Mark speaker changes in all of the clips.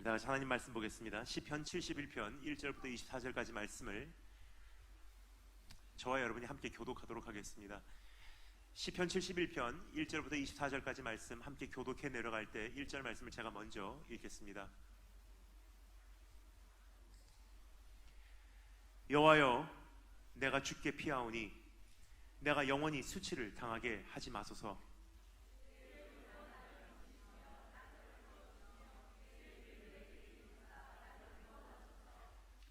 Speaker 1: 다 같이 하나님 말씀 보겠습니다. 시편 71편 1절부터 24절까지 말씀을 저와 여러분이 함께 교독하도록 하겠습니다. 시편 71편 1절부터 24절까지 말씀 함께 교독해 내려갈 때 1절 말씀을 제가 먼저 읽겠습니다. 여호와여, 내가 주께 피하오니 내가 영원히 수치를 당하게 하지 마소서.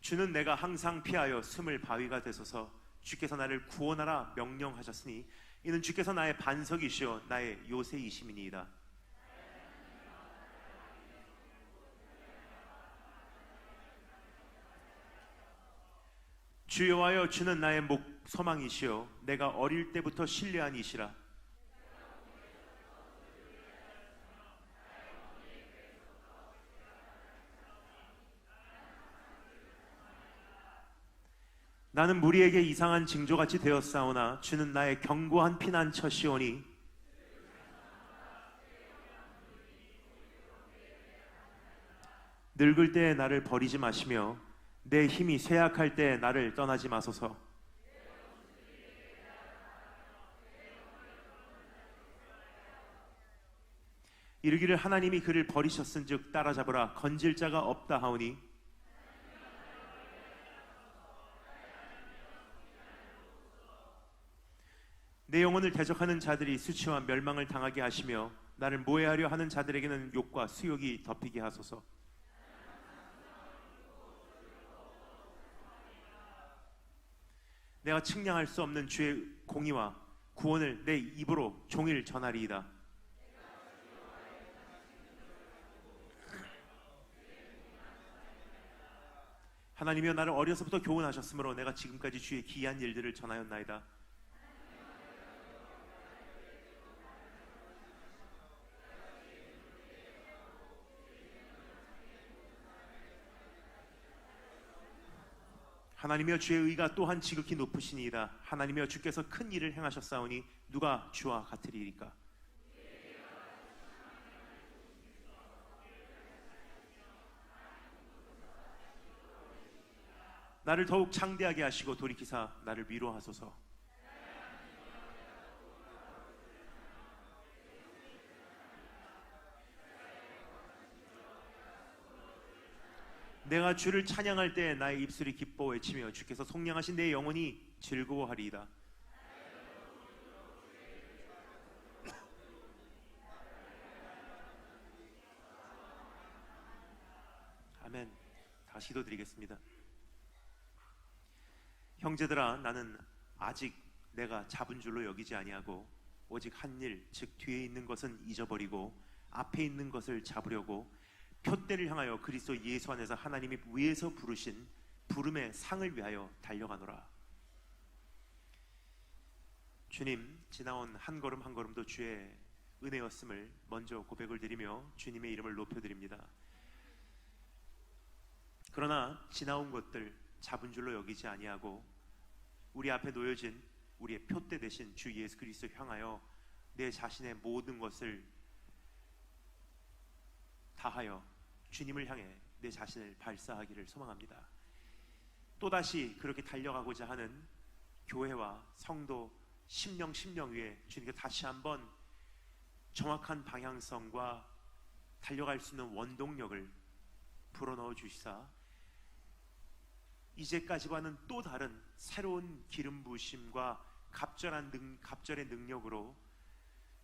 Speaker 1: 주는 내가 항상 피하여 숨을 바위가 되소서. 주께서 나를 구원하라 명령하셨으니 이는 주께서 나의 반석이시오 나의 요새이심이니이다. 주 여호와여, 주는 나의 소망이시오 내가 어릴 때부터 신뢰한 이시라. 나는 무리에게 이상한 징조같이 되었사오나 주는 나의 견고한 피난처시오니 늙을 때에 나를 버리지 마시며 내 힘이 쇠약할 때에 나를 떠나지 마소서. 이르기를 하나님이 그를 버리셨은즉 따라잡으라 건질 자가 없다 하오니 내 영혼을 대적하는 자들이 수치와 멸망을 당하게 하시며 나를 모해하려 하는 자들에게는 욕과 수욕이 덮이게 하소서. 내가 측량할 수 없는 주의 공의와 구원을 내 입으로 종일 전하리이다. 하나님이여, 나를 어려서부터 교훈하셨으므로 내가 지금까지 주의 기이한 일들을 전하였나이다. 하나님이여, 주의 의가 또한 지극히 높으시니이다. 하나님이여, 주께서 큰 일을 행하셨사오니 누가 주와 같으리이까. 나를 더욱 창대하게 하시고 돌이키사 나를 위로하소서. 내가 주를 찬양할 때 나의 입술이 기뻐 외치며 주께서 속량하신 내 영혼이 즐거워하리이다. 아멘. 다시 기도드리겠습니다. 형제들아, 나는 아직 내가 잡은 줄로 여기지 아니하고 오직 한 일, 즉 뒤에 있는 것은 잊어버리고 앞에 있는 것을 잡으려고 표대를 향하여 그리스도 예수 안에서 하나님이 위에서 부르신 부름의 상을 위하여 달려가노라. 주님, 지나온 한 걸음 한 걸음도 주의 은혜였음을 먼저 고백을 드리며 주님의 이름을 높여드립니다. 그러나 지나온 것들 잡은 줄로 여기지 아니하고 우리 앞에 놓여진 우리의 표대 대신 주 예수 그리스도 향하여 내 자신의 모든 것을 다하여 주님을 향해 내 자신을 발사하기를 소망합니다. 또다시 그렇게 달려가고자 하는 교회와 성도 심령 위에 주님께 다시 한번 정확한 방향성과 달려갈 수 있는 원동력을 불어넣어 주시사 이제까지와는 또 다른 새로운 기름 부으심과 갑절의 능력으로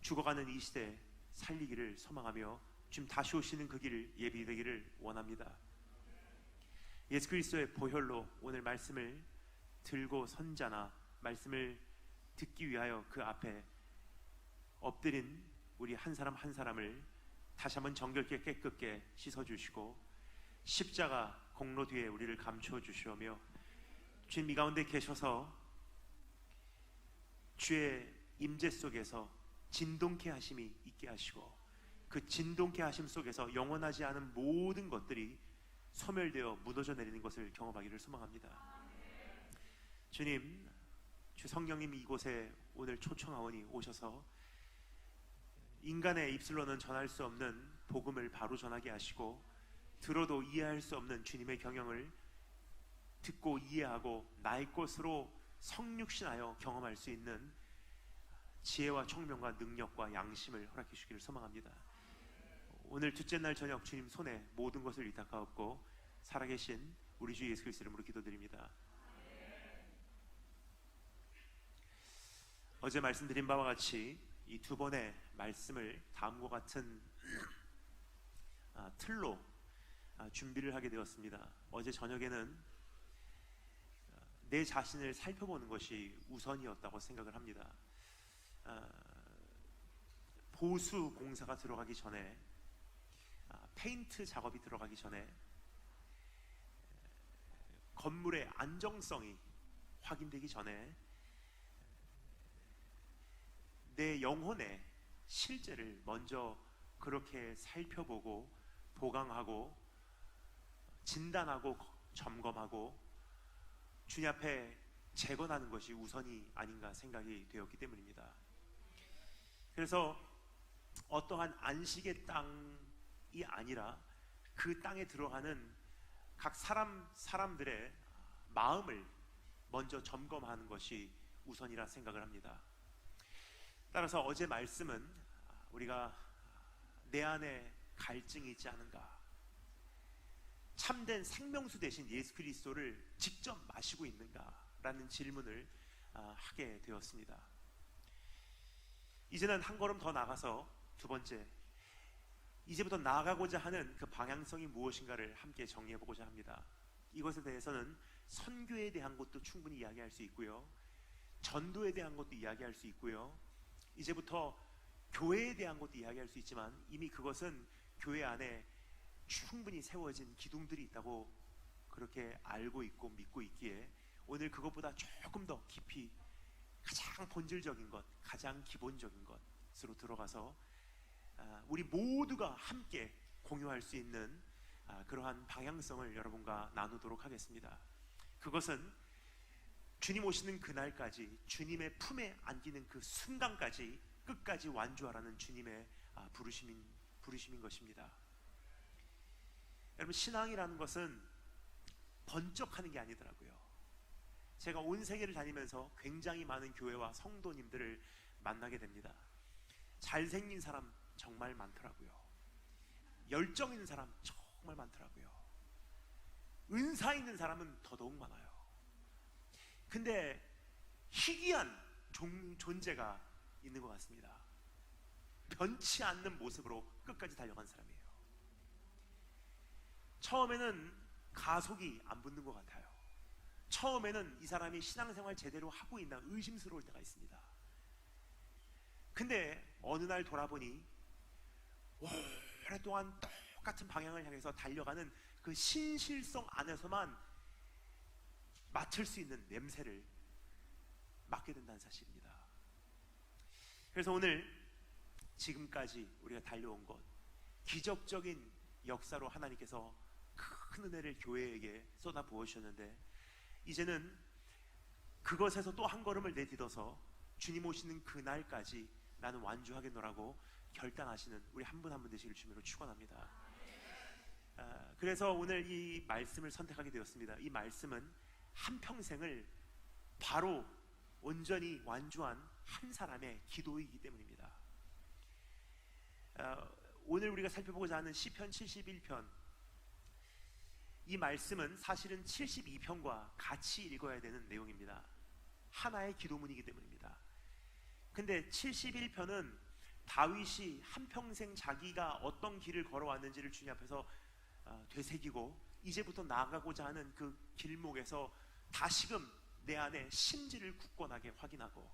Speaker 1: 죽어가는 이 시대 살리기를 소망하며 지금 다시 오시는 그 길을 예비되기를 원합니다. 예수 그리스도의 보혈로 오늘 말씀을 들고 선자나 말씀을 듣기 위하여 그 앞에 엎드린 우리 한 사람 한 사람을 다시 한번 정결케 깨끗게 씻어주시고 십자가 공로 뒤에 우리를 감추어 주시오며 주님 이 가운데 계셔서 주의 임재 속에서 진동케 하심이 있게 하시고 그 진동케 하심 속에서 영원하지 않은 모든 것들이 소멸되어 무너져 내리는 것을 경험하기를 소망합니다. 주님, 주 성령님이 이곳에 오늘 초청하오니 오셔서 인간의 입술로는 전할 수 없는 복음을 바로 전하게 하시고 들어도 이해할 수 없는 주님의 경영을 듣고 이해하고 나의 것으로 성육신하여 경험할 수 있는 지혜와 총명과 능력과 양심을 허락해 주기를 소망합니다. 오늘 둘째 날 저녁 주님 손에 모든 것을 위탁하옵고 살아계신 우리 주 예수 그리스도 이름으로 기도드립니다. 어제 말씀드린 바와 같이 이 두 번의 말씀을 다음과 같은 틀로 준비를 하게 되었습니다. 어제 저녁에는 내 자신을 살펴보는 것이 우선이었다고 생각을 합니다. 보수 공사가 들어가기 전에, 페인트 작업이 들어가기 전에 건물의 안정성이 확인되기 전에 내 영혼의 실제를 먼저 그렇게 살펴보고 보강하고 진단하고 점검하고 주님 앞에 재건하는 것이 우선이 아닌가 생각이 되었기 때문입니다. 그래서 어떠한 안식의 땅이 아니라 그 땅에 들어가는 각 사람들의 마음을 먼저 점검하는 것이 우선이라 생각을 합니다. 따라서 어제 말씀은 우리가 내 안에 갈증이 있지 않은가, 참된 생명수 대신 예수 그리스도를 직접 마시고 있는가라는 질문을 하게 되었습니다. 이제는 한 걸음 더 나가서 두 번째, 이제부터 나아가고자 하는 그 방향성이 무엇인가를 함께 정리해보고자 합니다. 이것에 대해서는 선교에 대한 것도 충분히 이야기할 수 있고요, 전도에 대한 것도 이야기할 수 있고요, 이제부터 교회에 대한 것도 이야기할 수 있지만 이미 그것은 교회 안에 충분히 세워진 기둥들이 있다고 그렇게 알고 있고 믿고 있기에 오늘 그것보다 조금 더 깊이 가장 본질적인 것, 가장 기본적인 것으로 들어가서 우리 모두가 함께 공유할 수 있는 그러한 방향성을 여러분과 나누도록 하겠습니다. 그것은 주님 오시는 그날까지, 주님의 품에 안기는 그 순간까지 끝까지 완주하라는 주님의 부르심인 것입니다. 여러분, 신앙이라는 것은 번쩍하는 게 아니더라고요. 제가 온 세계를 다니면서 굉장히 많은 교회와 성도님들을 만나게 됩니다. 잘생긴 사람 정말 많더라고요. 열정 있는 사람 정말 많더라고요. 은사 있는 사람은 더더욱 많아요. 근데 희귀한 존재가 있는 것 같습니다. 변치 않는 모습으로 끝까지 달려간 사람이에요. 처음에는 가속이 안 붙는 것 같아요. 처음에는 이 사람이 신앙생활 제대로 하고 있나 의심스러울 때가 있습니다. 근데 어느 날 돌아보니 오랫동안 똑같은 방향을 향해서 달려가는 그 신실성 안에서만 맡을 수 있는 냄새를 맡게 된다는 사실입니다. 그래서 오늘 지금까지 우리가 달려온 것, 기적적인 역사로 하나님께서 큰 은혜를 교회에게 쏟아 부어주셨는데 이제는 그것에서 또 한 걸음을 내딛어서 주님 오시는 그날까지 나는 완주하겠노라고 결단하시는 우리 한 분 한 분 되시길 주님으로 축원합니다. 그래서 오늘 이 말씀을 선택하게 되었습니다. 이 말씀은 한평생을 바로 온전히 완주한 한 사람의 기도이기 때문입니다. 오늘 우리가 살펴보고자 하는 시편 71편, 이 말씀은 사실은 72편과 같이 읽어야 되는 내용입니다. 하나의 기도문이기 때문입니다. 근데 71편은 다윗이 한평생 자기가 어떤 길을 걸어왔는지를 주님 앞에서 되새기고 이제부터 나아가고자 하는 그 길목에서 다시금 내 안에 심지를 굳건하게 확인하고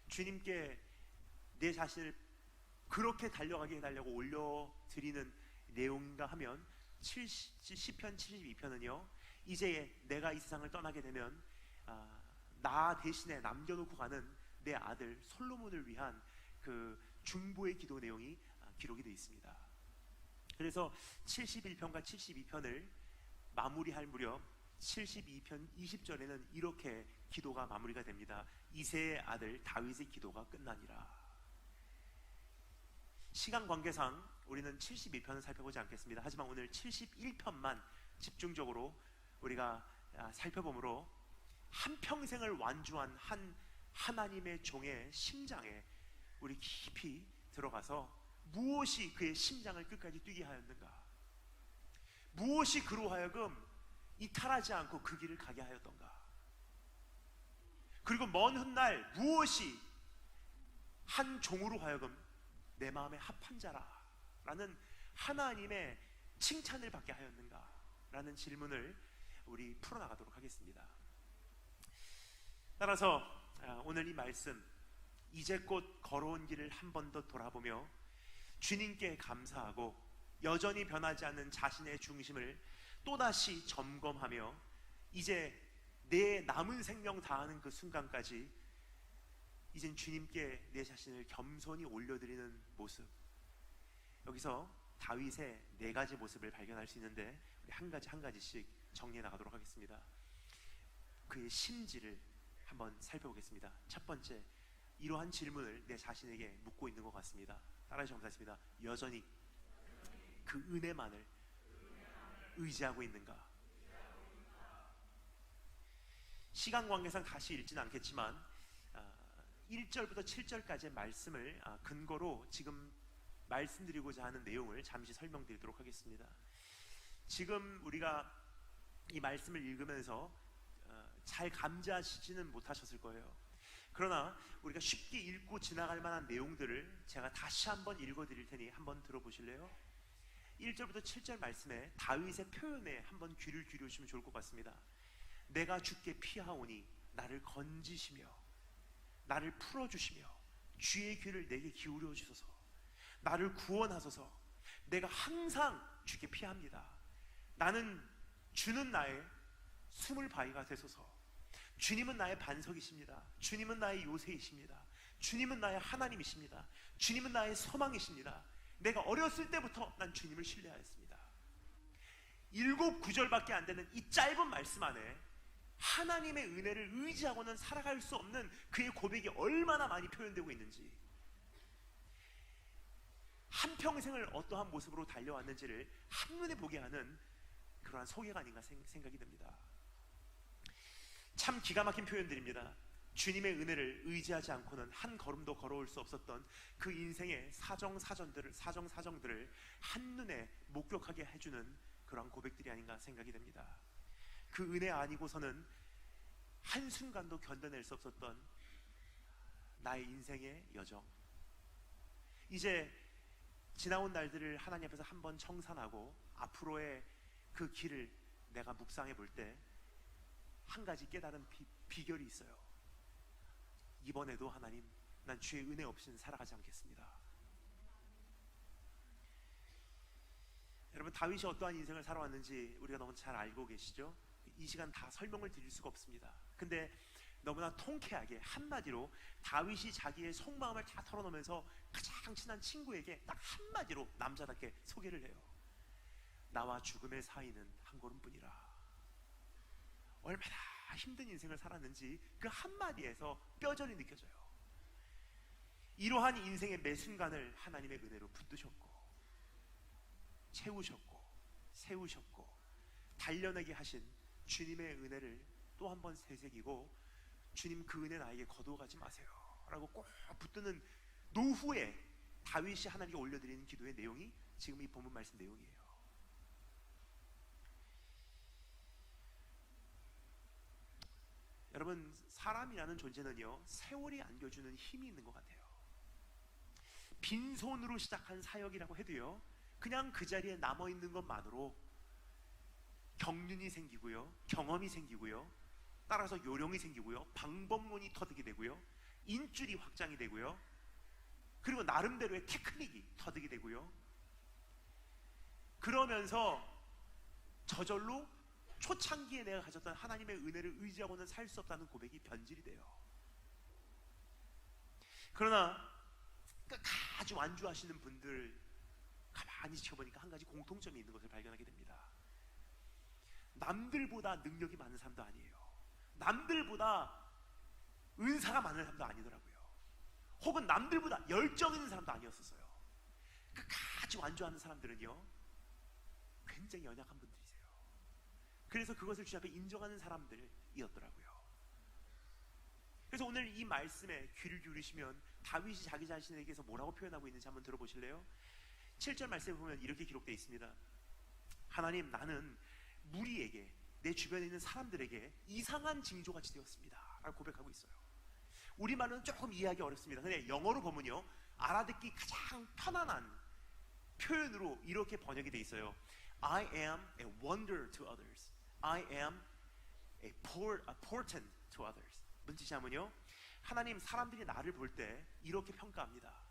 Speaker 1: 주님께 내 자신을 그렇게 달려가게 해달라고 올려드리는 내용인가 하면 시편 72편은요 이제 내가 이 세상을 떠나게 되면 나 대신에 남겨놓고 가는 내 아들 솔로몬을 위한 그 중보의 기도 내용이 기록이 되어 있습니다. 그래서 71편과 72편을 마무리할 무렵 72편 20절에는 이렇게 기도가 마무리가 됩니다. 이새의 아들 다윗의 기도가 끝나니라. 시간 관계상 우리는 72편을 살펴보지 않겠습니다. 하지만 오늘 71편만 집중적으로 우리가 살펴보므로 한평생을 완주한 한 하나님의 종의 심장에 우리 깊이 들어가서 무엇이 그의 심장을 끝까지 뛰게 하였는가, 무엇이 그로 하여금 이탈하지 않고 그 길을 가게 하였던가, 그리고 먼 훗날 무엇이 한 종으로 하여금 내 마음에 합한 자라라는 하나님의 칭찬을 받게 하였는가 라는 질문을 우리 풀어나가도록 하겠습니다. 따라서 오늘 이 말씀, 이제껏 걸어온 길을 한 번 더 돌아보며 주님께 감사하고 여전히 변하지 않는 자신의 중심을 또다시 점검하며 이제 내 남은 생명 다하는 그 순간까지 이젠 주님께 내 자신을 겸손히 올려드리는 모습, 여기서 다윗의 4가지 모습을 발견할 수 있는데 우리 한 가지씩 정리해 나가도록 하겠습니다. 그의 심지를 한번 살펴보겠습니다. 첫 번째, 이러한 질문을 내 자신에게 묻고 있는 것 같습니다. 따라해주시면 감사하겠습니다. 여전히 그 은혜만을 의지하고 있는가? 시간 관계상 다시 읽지는 않겠지만 1절부터 7절까지의 말씀을 근거로 지금 말씀드리고자 하는 내용을 잠시 설명드리도록 하겠습니다. 지금 우리가 이 말씀을 읽으면서 잘 감지하시지는 못하셨을 거예요. 그러나 우리가 쉽게 읽고 지나갈 만한 내용들을 제가 다시 한번 읽어드릴 테니 한번 들어보실래요? 1절부터 7절 말씀에 다윗의 표현에 한번 귀를 기울이시면 좋을 것 같습니다. 내가 주께 피하오니 나를 건지시며 나를 풀어주시며 주의 귀를 내게 기울여 주소서. 나를 구원하소서. 내가 항상 주께 피합니다. 나는 주는 나의 숨을 바위가 되소서. 주님은 나의 반석이십니다. 주님은 나의 요새이십니다. 주님은 나의 하나님이십니다. 주님은 나의 소망이십니다. 내가 어렸을 때부터 난 주님을 신뢰하였습니다. 7, 9절밖에 안 되는 이 짧은 말씀 안에 하나님의 은혜를 의지하고는 살아갈 수 없는 그의 고백이 얼마나 많이 표현되고 있는지, 한평생을 어떠한 모습으로 달려왔는지를 한눈에 보게 하는 그러한 소개가 아닌가 생각이 듭니다. 참 기가 막힌 표현들입니다. 주님의 은혜를 의지하지 않고는 한 걸음도 걸어올 수 없었던 그 인생의 사정사정들을 한눈에 목격하게 해주는 그러한 고백들이 아닌가 생각이 됩니다. 그 은혜 아니고서는 한순간도 견뎌낼 수 없었던 나의 인생의 여정, 이제 지나온 날들을 하나님 앞에서 한번 청산하고 앞으로의 그 길을 내가 묵상해 볼 때 한 가지 깨달은 비결이 있어요. 이번에도 하나님, 난 주의 은혜 없이는 살아가지 않겠습니다. 여러분, 다윗이 어떠한 인생을 살아왔는지 우리가 너무 잘 알고 계시죠? 이 시간 다 설명을 드릴 수가 없습니다. 근데 너무나 통쾌하게 한마디로 다윗이 자기의 속마음을 다 털어놓으면서 가장 친한 친구에게 딱 한마디로 남자답게 소개를 해요. 나와 죽음의 사이는 한 걸음뿐이라. 얼마나 힘든 인생을 살았는지 그 한마디에서 뼈저리 느껴져요. 이러한 인생의 매 순간을 하나님의 은혜로 붙드셨고 채우셨고 세우셨고 단련하게 하신 주님의 은혜를 또 한 번 새새기고, 주님 그 은혜 나에게 거두어가지 마세요 라고 꼭 붙드는 노후에 다윗이 하나님께 올려드리는 기도의 내용이 지금 이 본문 말씀 내용이에요. 여러분, 사람이라는 존재는요, 세월이 안겨주는 힘이 있는 것 같아요. 빈손으로 시작한 사역이라고 해도요, 그냥 그 자리에 남아있는 것만으로 경륜이 생기고요, 경험이 생기고요, 따라서 요령이 생기고요, 방법론이 터득이 되고요, 인줄이 확장이 되고요, 그리고 나름대로의 테크닉이 터득이 되고요, 그러면서 저절로 초창기에 내가 가졌던 하나님의 은혜를 의지하고는 살 수 없다는 고백이 변질이 돼요. 그러나 끝까지 완주하시는 분들 가만히 지켜보니까 한 가지 공통점이 있는 것을 발견하게 됩니다. 남들보다 능력이 많은 사람도 아니에요. 남들보다 은사가 많은 사람도 아니더라고요. 혹은 남들보다 열정 있는 사람도 아니었었어요. 끝까지 완주하는 사람들은요 굉장히 연약한 분들이세요. 그래서 그것을 주님 앞에 인정하는 사람들이었더라고요. 그래서 오늘 이 말씀에 귀를 기울이시면 다윗이 자기 자신에게서 뭐라고 표현하고 있는지 한번 들어보실래요? 7절 말씀에 보면 이렇게 기록되어 있습니다. 하나님, 나는 무리에게, 내 주변에 있는 사람들에게 이상한 징조같이 되었습니다 라고 고백하고 있어요. 우리말로는 조금 이해하기 어렵습니다. 근데 영어로 보면요 알아듣기 가장 편안한 표현으로 이렇게 번역이 되어 있어요. I am a wonder to others. I am a portent to others. 무슨 뜻이냐면요, 하나님, 사람들이 나를 볼 때 이렇게 평가합니다.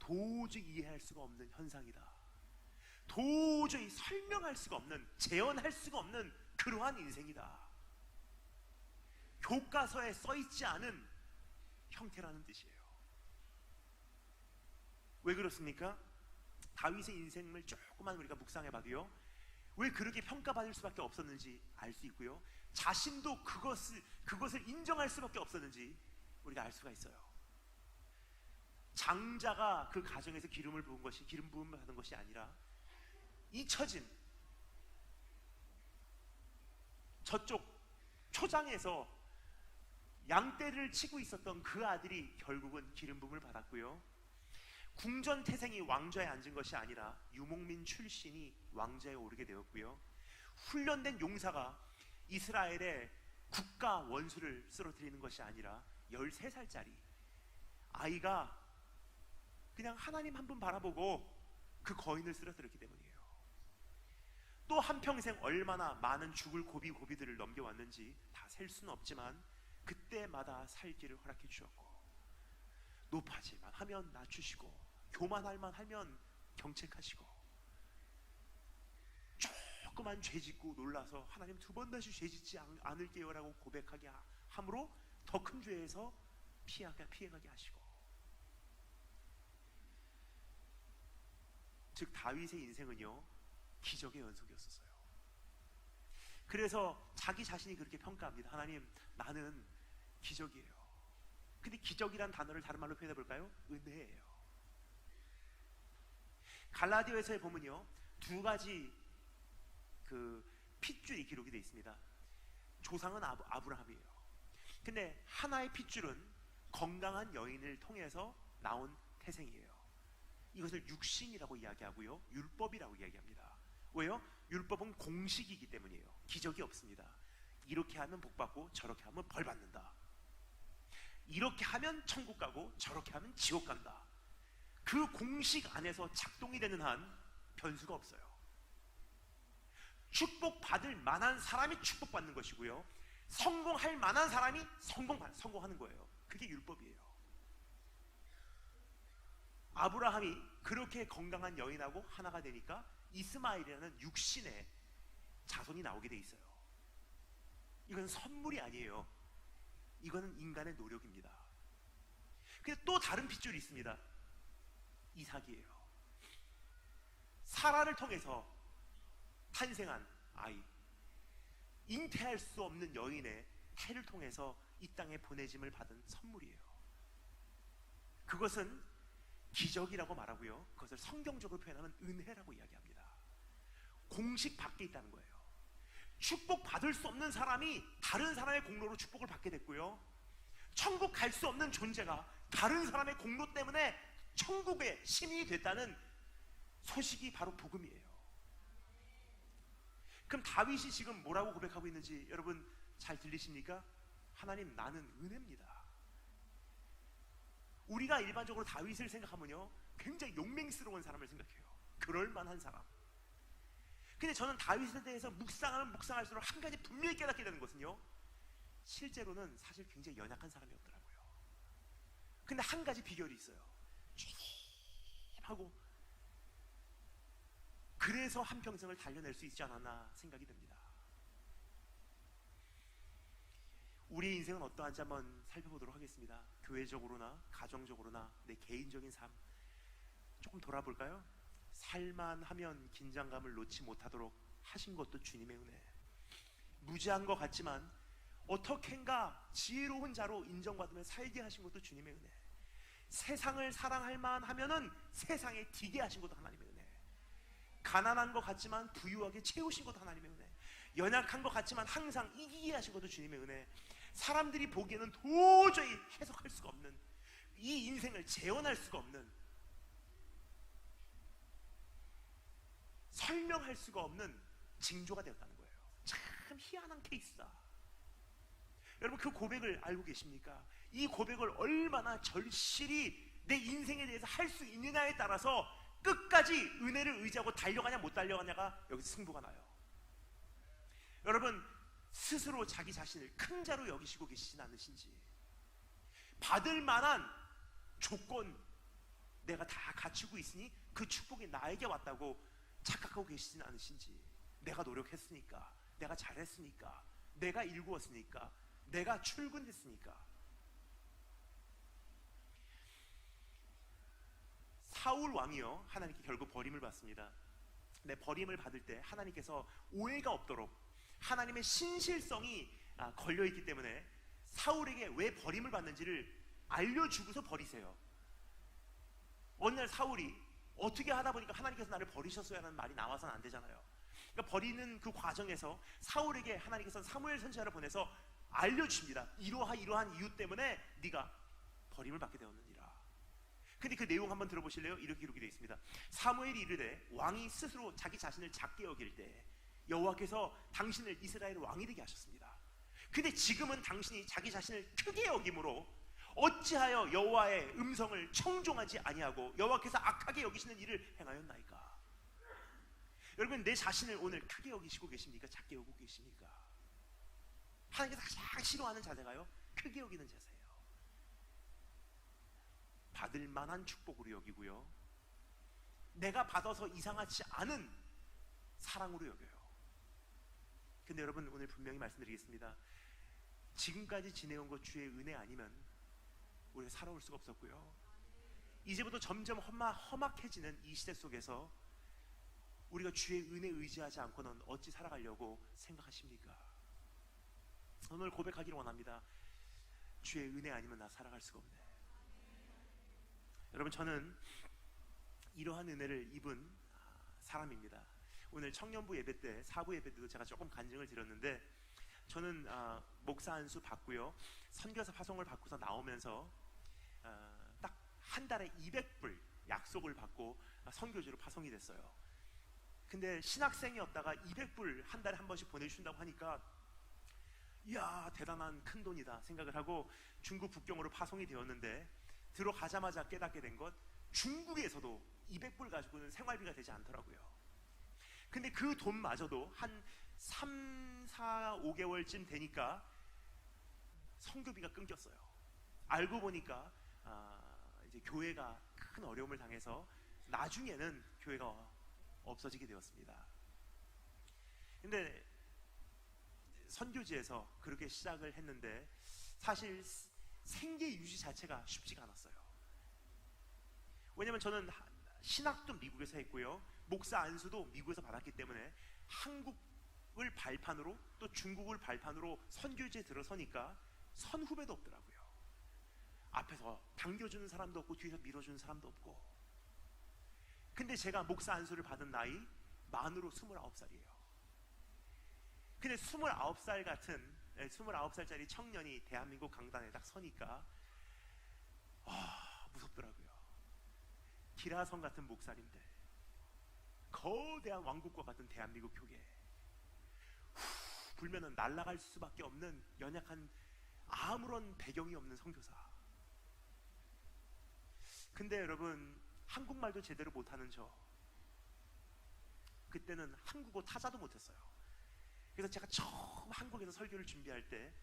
Speaker 1: 도저히 이해할 수가 없는 현상이다. 도저히 설명할 수가 없는, 재현할 수가 없는 그러한 인생이다. 교과서에 써있지 않은 형태라는 뜻이에요. 왜 그렇습니까? 다윗의 인생을 조금만 우리가 묵상해봐도요, 왜 그렇게 평가받을 수밖에 없었는지 알 수 있고요, 자신도 그것을 인정할 수밖에 없었는지 우리가 알 수가 있어요. 장자가 그 가정에서 기름 부음을 받은 것이 아니라 잊혀진 저쪽 초장에서 양떼를 치고 있었던 그 아들이 결국은 기름 부음을 받았고요, 궁전 태생이 왕좌에 앉은 것이 아니라 유목민 출신이 왕좌에 오르게 되었고요, 훈련된 용사가 이스라엘의 국가 원수를 쓰러뜨리는 것이 아니라 13살짜리 아이가 그냥 하나님 한 분 바라보고 그 거인을 쓰러뜨렸기 때문이에요. 또 한평생 얼마나 많은 죽을 고비들을 넘겨왔는지 다 셀 수는 없지만 그때마다 살기를 허락해 주셨고, 높아질만 하면 낮추시고, 교만할 만 하면 경책하시고, 조그만 죄 짓고 놀라서 하나님 두 번 다시 죄 짓지 않을게요 라고 고백하게 함으로 더 큰 죄에서 피해가게 하시고, 즉 다윗의 인생은요 기적의 연속이었어요. 그래서 자기 자신이 그렇게 평가합니다. 하나님, 나는 기적이에요. 근데 기적이란 단어를 다른 말로 표현해 볼까요? 은혜예요. 갈라디아서에 보면요 두 가지 그 핏줄이 기록이 되어 있습니다. 조상은 아브라함이에요. 근데 하나의 핏줄은 건강한 여인을 통해서 나온 태생이에요. 이것을 육신이라고 이야기하고요, 율법이라고 이야기합니다. 왜요? 율법은 공식이기 때문이에요. 기적이 없습니다. 이렇게 하면 복 받고 저렇게 하면 벌 받는다. 이렇게 하면 천국 가고 저렇게 하면 지옥 간다. 그 공식 안에서 작동이 되는 한 변수가 없어요. 축복받을 만한 사람이 축복받는 것이고요, 성공할 만한 사람이 성공하는 거예요. 그게 율법이에요. 아브라함이 그렇게 건강한 여인하고 하나가 되니까 이스마엘이라는 육신의 자손이 나오게 돼 있어요. 이건 선물이 아니에요. 이거는 인간의 노력입니다. 근데 또 다른 핏줄이 있습니다. 이삭이에요. 사라를 통해서 탄생한 아이, 잉태할 수 없는 여인의 태를 통해서 이 땅에 보내짐을 받은 선물이에요. 그것은 기적이라고 말하고요, 그것을 성경적으로 표현하면 은혜라고 이야기합니다. 공식 밖에 있다는 거예요. 축복받을 수 없는 사람이 다른 사람의 공로로 축복을 받게 됐고요, 천국 갈 수 없는 존재가 다른 사람의 공로 때문에 천국의 시민이 됐다는 소식이 바로 복음이에요. 그럼 다윗이 지금 뭐라고 고백하고 있는지 여러분 잘 들리십니까? 하나님, 나는 은혜입니다. 우리가 일반적으로 다윗을 생각하면요 굉장히 용맹스러운 사람을 생각해요. 그럴만한 사람. 근데 저는 다윗에 대해서 묵상할수록 한 가지 분명히 깨닫게 되는 것은요, 실제로는 사실 굉장히 연약한 사람이었더라고요. 근데 한 가지 비결이 있어요. 하고 그래서 한평생을 달려낼 수 있지 않았나 생각이 듭니다. 우리의 인생은 어떠한지 한번 살펴보도록 하겠습니다. 교회적으로나 가정적으로나 내 개인적인 삶 조금 돌아볼까요? 살만하면 긴장감을 놓지 못하도록 하신 것도 주님의 은혜. 무지한 것 같지만 어떻게인가 지혜로운 자로 인정받으며 살게 하신 것도 주님의 은혜. 세상을 사랑할 만하면은 세상에 튀게 하신 것도 하나님의 은혜. 가난한 것 같지만 부유하게 채우신 것도 하나님의 은혜. 연약한 것 같지만 항상 이기게 하신 것도 주님의 은혜. 사람들이 보기에는 도저히 해석할 수가 없는, 이 인생을 재현할 수가 없는, 설명할 수가 없는 징조가 되었다는 거예요. 참 희한한 케이스다. 여러분, 그 고백을 알고 계십니까? 이 고백을 얼마나 절실히 내 인생에 대해서 할 수 있느냐에 따라서 끝까지 은혜를 의지하고 달려가냐 못 달려가냐가 여기서 승부가 나요. 여러분, 스스로 자기 자신을 큰 자로 여기시고 계시진 않으신지, 받을 만한 조건 내가 다 갖추고 있으니 그 축복이 나에게 왔다고 착각하고 계시진 않으신지, 내가 노력했으니까, 내가 잘했으니까, 내가 일구었으니까, 내가 출근했으니까. 사울 왕이요, 하나님께 결국 버림을 받습니다. 근데 버림을 받을 때 하나님께서 오해가 없도록 하나님의 신실성이 걸려있기 때문에 사울에게 왜 버림을 받는지를 알려주고서 버리세요. 어느 날 사울이 어떻게 하다 보니까 하나님께서 나를 버리셨어야 하는 말이 나와서는 안 되잖아요. 그러니까 버리는 그 과정에서 사울에게 하나님께서 사무엘 선지자를 보내서 알려주십니다. 이러한 이유 때문에 네가 버림을 받게 되었느니라. 근데 그 내용 한번 들어보실래요? 이렇게 기록이 되어 있습니다. 사무엘이 이르되 왕이 스스로 자기 자신을 작게 여길 때 여호와께서 당신을 이스라엘 왕이 되게 하셨습니다. 근데 지금은 당신이 자기 자신을 크게 여김으로 어찌하여 여호와의 음성을 청종하지 아니하고 여호와께서 악하게 여기시는 일을 행하였나이까? 여러분, 내 자신을 오늘 크게 여기시고 계십니까? 작게 여기고 계십니까? 하나님께서 가장 싫어하는 자세가요, 크게 여기는 자세예요. 받을 만한 축복으로 여기고요, 내가 받아서 이상하지 않은 사랑으로 여겨요. 근데 여러분, 오늘 분명히 말씀드리겠습니다. 지금까지 지내온 것 주의 은혜 아니면 우리가 살아올 수가 없었고요, 이제부터 점점 험악해지는 이 시대 속에서 우리가 주의 은혜 의지하지 않고는 어찌 살아가려고 생각하십니까? 오늘 고백하기를 원합니다. 주의 은혜 아니면 나 살아갈 수가 없네. 여러분, 저는 이러한 은혜를 입은 사람입니다. 오늘 청년부 예배 때, 사부 예배 때도 제가 조금 간증을 드렸는데, 저는 목사 안수 받고요, 선교사 파송을 받고서 나오면서 딱 한 달에 200불 약속을 받고 선교지로 파송이 됐어요. 근데 신학생이었다가 200불 한 달에 한 번씩 보내주신다고 하니까 이야, 대단한 큰 돈이다 생각을 하고 중국 북경으로 파송이 되었는데, 들어가자마자 깨닫게 된 것, 중국에서도 200불 가지고는 생활비가 되지 않더라고요. 근데 그 돈마저도 한 3, 4, 5개월쯤 되니까 선교비가 끊겼어요. 알고 보니까 이제 교회가 큰 어려움을 당해서 나중에는 교회가 없어지게 되었습니다. 근데 선교지에서 그렇게 시작을 했는데 사실 생계 유지 자체가 쉽지가 않았어요. 왜냐면 저는 신학도 미국에서 했고요, 목사 안수도 미국에서 받았기 때문에 한국을 발판으로 또 중국을 발판으로 선교지에 들어서니까 선후배도 없더라고요. 앞에서 당겨주는 사람도 없고 뒤에서 밀어주는 사람도 없고. 근데 제가 목사 안수를 받은 나이 만으로 29살이에요. 근데 29살 같은 29살짜리 청년이 대한민국 강단에 딱 서니까 무섭더라고요. 기라성 같은 목사님들, 거대한 왕국과 같은 대한민국 교계, 불면은 날아갈 수밖에 없는 연약한 아무런 배경이 없는 선교사. 근데 여러분, 한국말도 제대로 못하는 저, 그때는 한국어 타자도 못했어요. 그래서 제가 처음 한국에서 설교를 준비할 때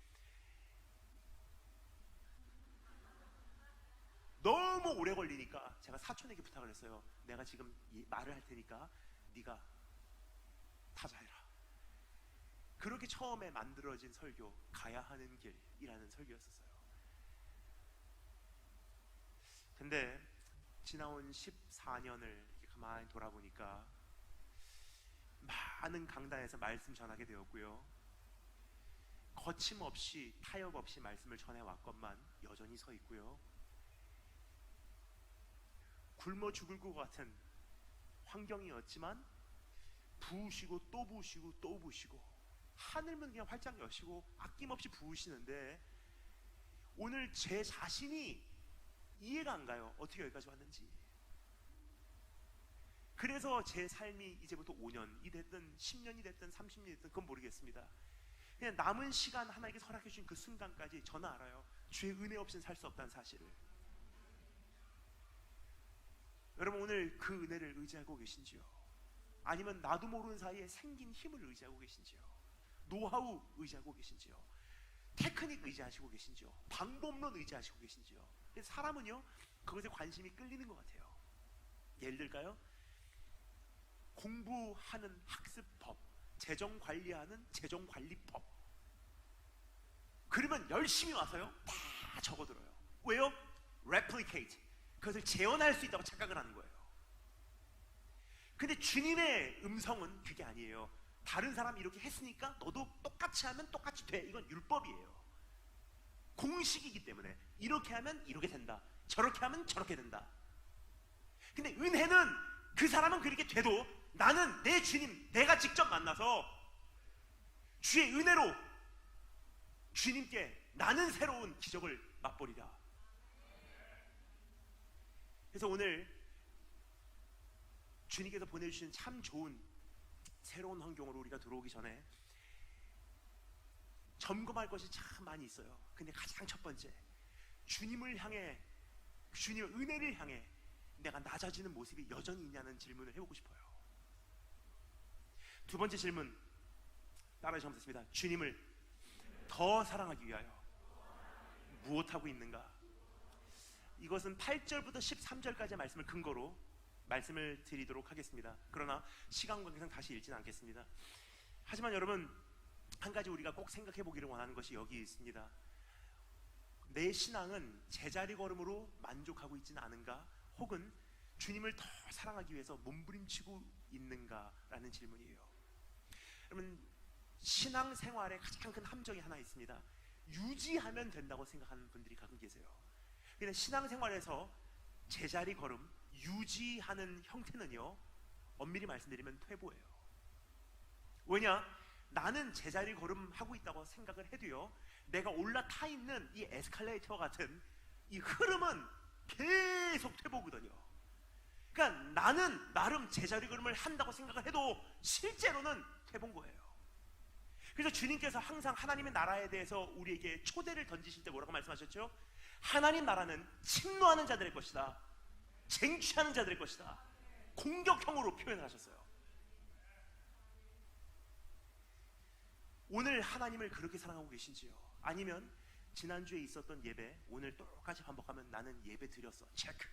Speaker 1: 너무 오래 걸리니까 제가 사촌에게 부탁을 했어요. 내가 지금 말을 할 테니까 네가 타자해라. 그렇게 처음에 만들어진 설교, 가야 하는 길이라는 설교였었어요. 근데 지나온 14년을 가만히 돌아보니까 많은 강단에서 말씀 전하게 되었고요, 거침없이 타협 없이 말씀을 전해왔건만 여전히 서 있고요, 굶어 죽을 것 같은 환경이었지만 부으시고 또 부으시고 또 부으시고 하늘문 그냥 활짝 여시고 아낌없이 부으시는데 오늘 제 자신이 이해가 안 가요. 어떻게 여기까지 왔는지. 그래서 제 삶이 이제부터 5년이 됐든 10년이 됐든 30년이 됐든 그건 모르겠습니다. 그냥 남은 시간 하나님께 허락해 주신 그 순간까지 저는 알아요. 주의 은혜 없이는 살 수 없다는 사실을. 여러분 오늘 그 은혜를 의지하고 계신지요? 아니면 나도 모르는 사이에 생긴 힘을 의지하고 계신지요? 노하우 의지하고 계신지요? 테크닉 의지하시고 계신지요? 방법론 의지하시고 계신지요? 사람은요 그것에 관심이 끌리는 것 같아요. 예를 들까요? 공부하는 학습법, 재정 관리하는 재정 관리법. 그러면 열심히 와서요 다 적어들어요. 왜요? replicate, 그것을 재현할 수 있다고 착각을 하는 거예요. 근데 주님의 음성은 그게 아니에요. 다른 사람이 이렇게 했으니까 너도 똑같이 하면 똑같이 돼. 이건 율법이에요. 공식이기 때문에 이렇게 하면 이렇게 된다, 저렇게 하면 저렇게 된다. 근데 은혜는 그 사람은 그렇게 돼도 나는 내 주님, 내가 직접 만나서 주의 은혜로 주님께 나는 새로운 기적을 맛보리라. 그래서 오늘 주님께서 보내주신 참 좋은 새로운 환경으로 우리가 들어오기 전에 점검할 것이 참 많이 있어요. 근데 가장 첫 번째, 주님을 향해, 주님의 은혜를 향해 내가 낮아지는 모습이 여전히 있냐는 질문을 해보고 싶어요. 두 번째 질문 따라해 주시면 되겠습니다. 주님을 더 사랑하기 위하여 무엇하고 있는가? 이것은 8절부터 13절까지의 말씀을 근거로 말씀을 드리도록 하겠습니다. 그러나 시간 관계상 다시 읽지는 않겠습니다. 하지만 여러분 한 가지 우리가 꼭 생각해 보기를 원하는 것이 여기 있습니다. 내 신앙은 제자리 걸음으로 만족하고 있지는 않은가? 혹은 주님을 더 사랑하기 위해서 몸부림치고 있는가라는 질문이에요. 여러분 신앙생활에 가장 큰 함정이 하나 있습니다. 유지하면 된다고 생각하는 분들이 가끔 계세요. 근데 신앙생활에서 제자리 걸음, 유지하는 형태는요 엄밀히 말씀드리면 퇴보예요. 왜냐? 나는 제자리 걸음하고 있다고 생각을 해도요 내가 올라타 있는 이 에스컬레이터 같은 이 흐름은 계속 퇴보거든요. 그러니까 나는 나름 제자리 걸음을 한다고 생각을 해도 실제로는 퇴보인 거예요. 그래서 주님께서 항상 하나님의 나라에 대해서 우리에게 초대를 던지실 때 뭐라고 말씀하셨죠? 하나님 나라는 침노하는 자들의 것이다, 쟁취하는 자들의 것이다, 공격형으로 표현을 하셨어요. 오늘 하나님을 그렇게 사랑하고 계신지요? 아니면 지난주에 있었던 예배 오늘 똑같이 반복하면 나는 예배 드렸어, 체크.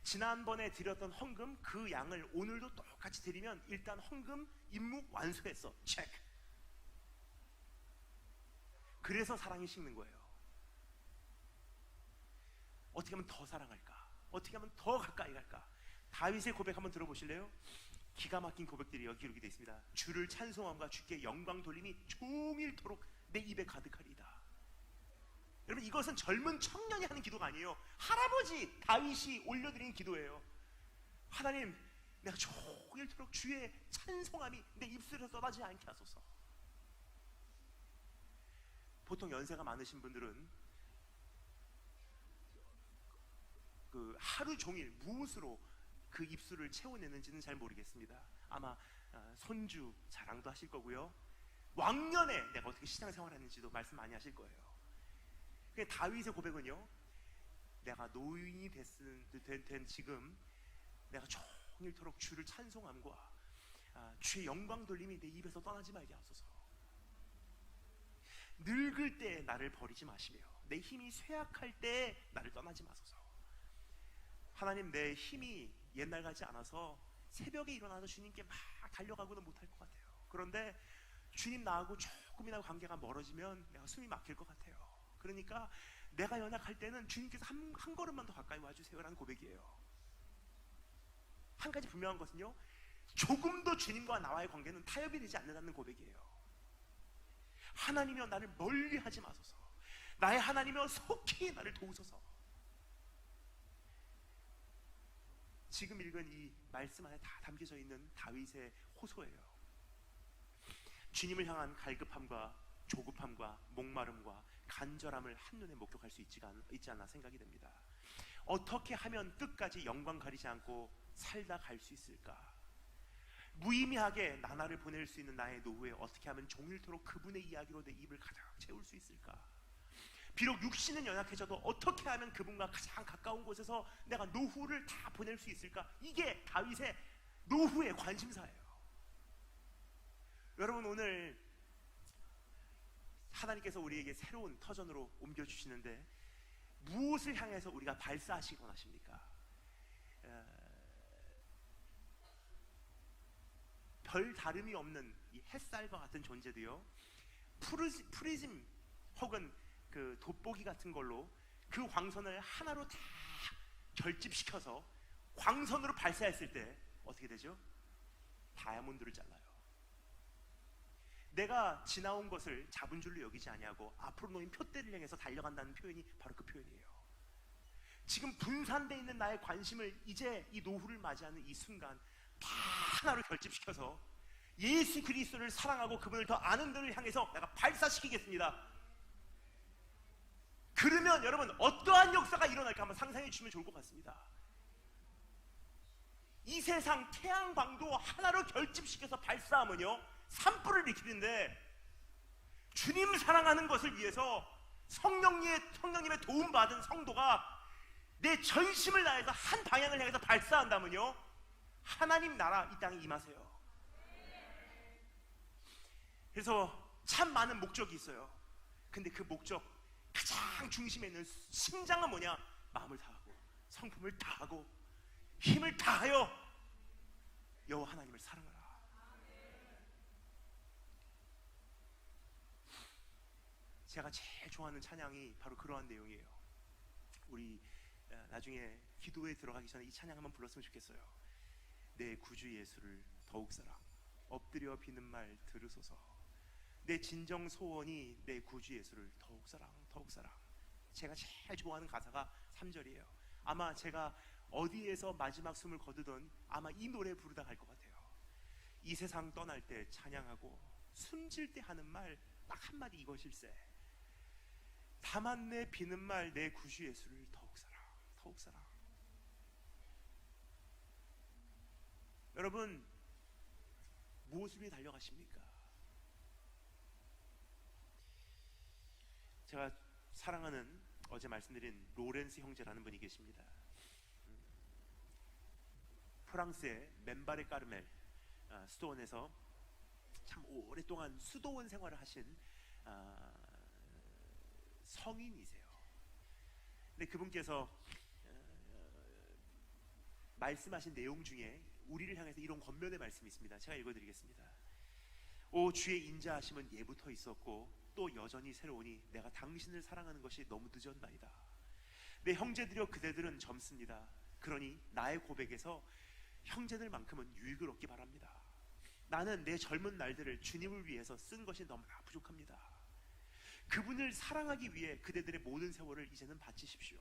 Speaker 1: 지난번에 드렸던 헌금 그 양을 오늘도 똑같이 드리면 일단 헌금 임무 완수했어, 체크. 그래서 사랑이 식는 거예요. 어떻게 하면 더 사랑할까? 어떻게 하면 더 가까이 갈까? 다윗의 고백 한번 들어보실래요? 기가 막힌 고백들이 여기 기록이 되어 있습니다. 주를 찬송함과 주께 영광 돌림이 종일토록 내 입에 가득하리이다. 여러분 이것은 젊은 청년이 하는 기도가 아니에요. 할아버지 다윗이 올려드린 기도예요. 하나님 내가 종일토록 주의 찬송함이 내 입술에서 떠나지 않게 하소서. 보통 연세가 많으신 분들은 그 하루 종일 무엇으로 그 입술을 채워내는지는 잘 모르겠습니다. 아마 손주 자랑도 하실 거고요, 왕년에 내가 어떻게 신앙생활을 했는지도 말씀 많이 하실 거예요. 다윗의 고백은요, 내가 노인이 된 지금 내가 종일토록 주를 찬송함과 주의 영광 돌림이 내 입에서 떠나지 말게 하소서. 늙을 때 나를 버리지 마시며 내 힘이 쇠약할 때 나를 떠나지 마소서. 하나님 내 힘이 옛날 같지 않아서 새벽에 일어나서 주님께 막 달려가고는 못할 것 같아요. 그런데 주님 나하고 조금이나마 관계가 멀어지면 내가 숨이 막힐 것 같아요. 그러니까 내가 연약할 때는 주님께서 한 걸음만 더 가까이 와주세요라는 고백이에요. 한 가지 분명한 것은요, 조금도 주님과 나와의 관계는 타협이 되지 않는다는 고백이에요. 하나님이여 나를 멀리하지 마소서. 나의 하나님이여 속히 나를 도우소서. 지금 읽은 이 말씀 안에 다 담겨져 있는 다윗의 호소예요. 주님을 향한 갈급함과 조급함과 목마름과 간절함을 한눈에 목격할 수 있지 않나 생각이 됩니다. 어떻게 하면 끝까지 영광 가리지 않고 살다 갈 수 있을까? 무의미하게 나날을 보낼 수 있는 나의 노후에 어떻게 하면 종일토록 그분의 이야기로 내 입을 가득 채울 수 있을까? 비록 육신은 연약해져도 어떻게 하면 그분과 가장 가까운 곳에서 내가 노후를 다 보낼 수 있을까? 이게 다윗의 노후의 관심사예요. 여러분, 오늘 하나님께서 우리에게 새로운 터전으로 옮겨주시는데 무엇을 향해서 우리가 발사하시기 원하십니까? 별 다름이 없는 이 햇살과 같은 존재도요, 프리즘 혹은 그 돋보기 같은 걸로 그 광선을 하나로 다 결집시켜서 광선으로 발사했을 때 어떻게 되죠? 다이아몬드를 잘라요. 내가 지나온 것을 잡은 줄로 여기지 아니하고 앞으로 놓인 표대를 향해서 달려간다는 표현이 바로 그 표현이에요. 지금 분산되어 있는 나의 관심을 이제 이 노후를 맞이하는 이 순간 다 하나로 결집시켜서 예수 그리스도를 사랑하고 그분을 더 아는 데를 향해서 내가 발사시키겠습니다. 그러면 여러분, 어떠한 역사가 일어날까 한번 상상해 주시면 좋을 것 같습니다. 이 세상 태양광도 하나로 결집시켜서 발사하면요, 산불을 일으키는데, 주님 사랑하는 것을 위해서 성령님의 도움받은 성도가 내 전심을 다해서 한 방향을 향해서 발사한다면요, 하나님 나라 이 땅에 임하세요. 그래서 참 많은 목적이 있어요. 근데 그 목적 가장 중심에 있는 심장은 뭐냐? 마음을 다하고 성품을 다하고 힘을 다하여 여호와 하나님을 사랑하라. 제가 제일 좋아하는 찬양이 바로 그러한 내용이에요. 우리 나중에 기도에 들어가기 전에 이 찬양 한번 불렀으면 좋겠어요. 내 구주 예수를 더욱 사랑, 엎드려 비는 말 들으소서. 내 진정 소원이 내 구주 예수를 더욱 사랑, 더욱 사랑. 제가 제일 좋아하는 가사가 3절이에요. 아마 제가 어디에서 마지막 숨을 거두던 아마 이 노래 부르다 갈 것 같아요. 이 세상 떠날 때 찬양하고 숨질 때 하는 말 딱 한마디 이것일세. 다만 내 비는 말 내 구주 예수를 더욱 사랑, 더욱 사랑. 여러분, 무엇을 위해 달려가십니까? 제가 사랑하는, 어제 말씀드린 로렌스 형제라는 분이 계십니다. 프랑스의 맨바레 까르멜 수도원에서 참 오랫동안 수도원 생활을 하신 성인이세요. 근데 그분께서 말씀하신 내용 중에 우리를 향해서 이런 권면의 말씀이 있습니다. 제가 읽어드리겠습니다. 오 주의 인자하심은 예부터 있었고 또 여전히 새로우니 내가 당신을 사랑하는 것이 너무 늦었나이다. 내 형제들여 그대들은 젊습니다. 그러니 나의 고백에서 형제들만큼은 유익을 얻기 바랍니다. 나는 내 젊은 날들을 주님을 위해서 쓴 것이 너무나 부족합니다. 그분을 사랑하기 위해 그대들의 모든 세월을 이제는 바치십시오.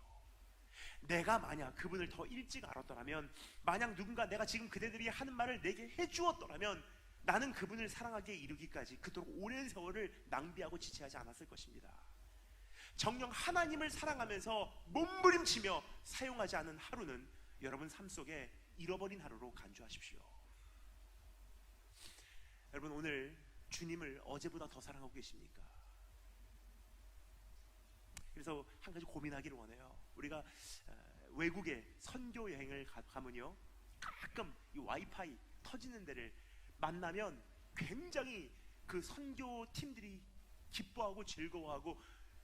Speaker 1: 내가 만약 그분을 더 일찍 알았더라면, 만약 누군가 내가 지금 그대들이 하는 말을 내게 해주었더라면 나는 그분을 사랑하기에 이르기까지 그토록 오랜 세월을 낭비하고 지체하지 않았을 것입니다. 정녕 하나님을 사랑하면서 몸부림치며 사용하지 않은 하루는 여러분 삶 속에 잃어버린 하루로 간주하십시오. 여러분, 오늘 주님을 어제보다 더 사랑하고 계십니까? 그래서 한 가지 고민하기를 원해요. 우리가 외국에 선교 여행을 가면요, 가끔 이 와이파이 터지는 데를 만나면 굉장히 그 선교 팀들이 기뻐하고 즐거워하고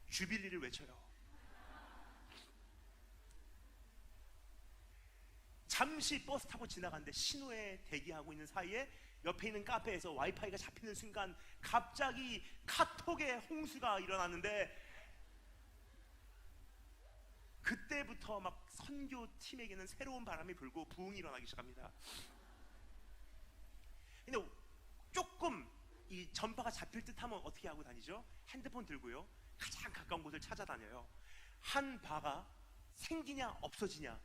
Speaker 1: 주빌리를 외쳐요. 잠시 버스 타고 지나가는데 신호에 대기하고 있는 사이에 옆에 있는 카페에서 와이파이가 잡히는 순간 갑자기 카톡에 홍수가 일어나는데, 그때부터 막 선교팀에게는 새로운 바람이 불고 부흥이 일어나기 시작합니다. 근데 조금 이 전파가 잡힐 듯 하면 어떻게 하고 다니죠? 핸드폰 들고요, 가장 가까운 곳을 찾아다녀요. 한 바가 생기냐 없어지냐,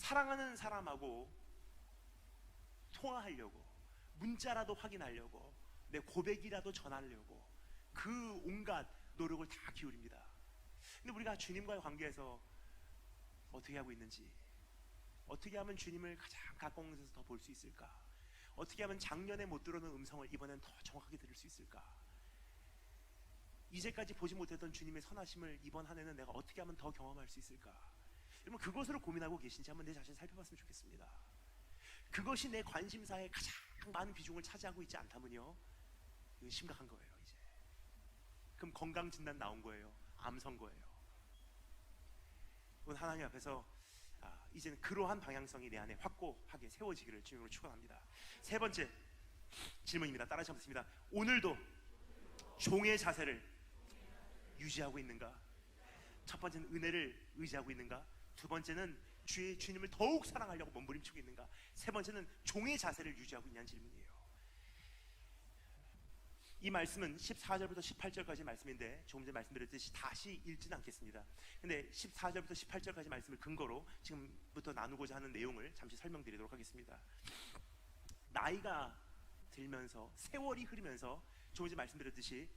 Speaker 1: 사랑하는 사람하고 통화하려고, 문자라도 확인하려고, 내 고백이라도 전하려고 그 온갖 노력을 다 기울입니다. 근데 우리가 주님과의 관계에서 어떻게 하고 있는지, 어떻게 하면 주님을 가장 가까운 곳에서 더 볼 수 있을까? 어떻게 하면 작년에 못 들어는 음성을 이번엔 더 정확하게 들을 수 있을까? 이제까지 보지 못했던 주님의 선하심을 이번 한 해는 내가 어떻게 하면 더 경험할 수 있을까? 여러분, 그것으로 고민하고 계신지 한번 내 자신을 살펴봤으면 좋겠습니다. 그것이 내 관심사에 가장 많은 비중을 차지하고 있지 않다면요, 이건 심각한 거예요. 이제 그럼 건강진단 나온 거예요. 암 선거예요. 오늘 하나님 앞에서 이제는 그러한 방향성이 내 안에 확고하게 세워지기를 주님으로 축원합니다. 세 번째 질문입니다. 따라서 묻습니다. 오늘도 종의 자세를 유지하고 있는가? 첫 번째는 은혜를 의지하고 있는가? 두 번째는 주님을 더욱 사랑하려고 몸부림치고 있는가? 세 번째는 종의 자세를 유지하고 있냐는 질문이에요. 이 말씀은 14절부터 18절까지 말씀인데 조금 전에 말씀드렸듯이 다시 읽지는 않겠습니다. 근데 14절부터 18절까지 말씀을 근거로 지금부터 나누고자 하는 내용을 잠시 설명드리도록 하겠습니다. 나이가 들면서, 세월이 흐르면서 조금 전에 말씀드렸듯이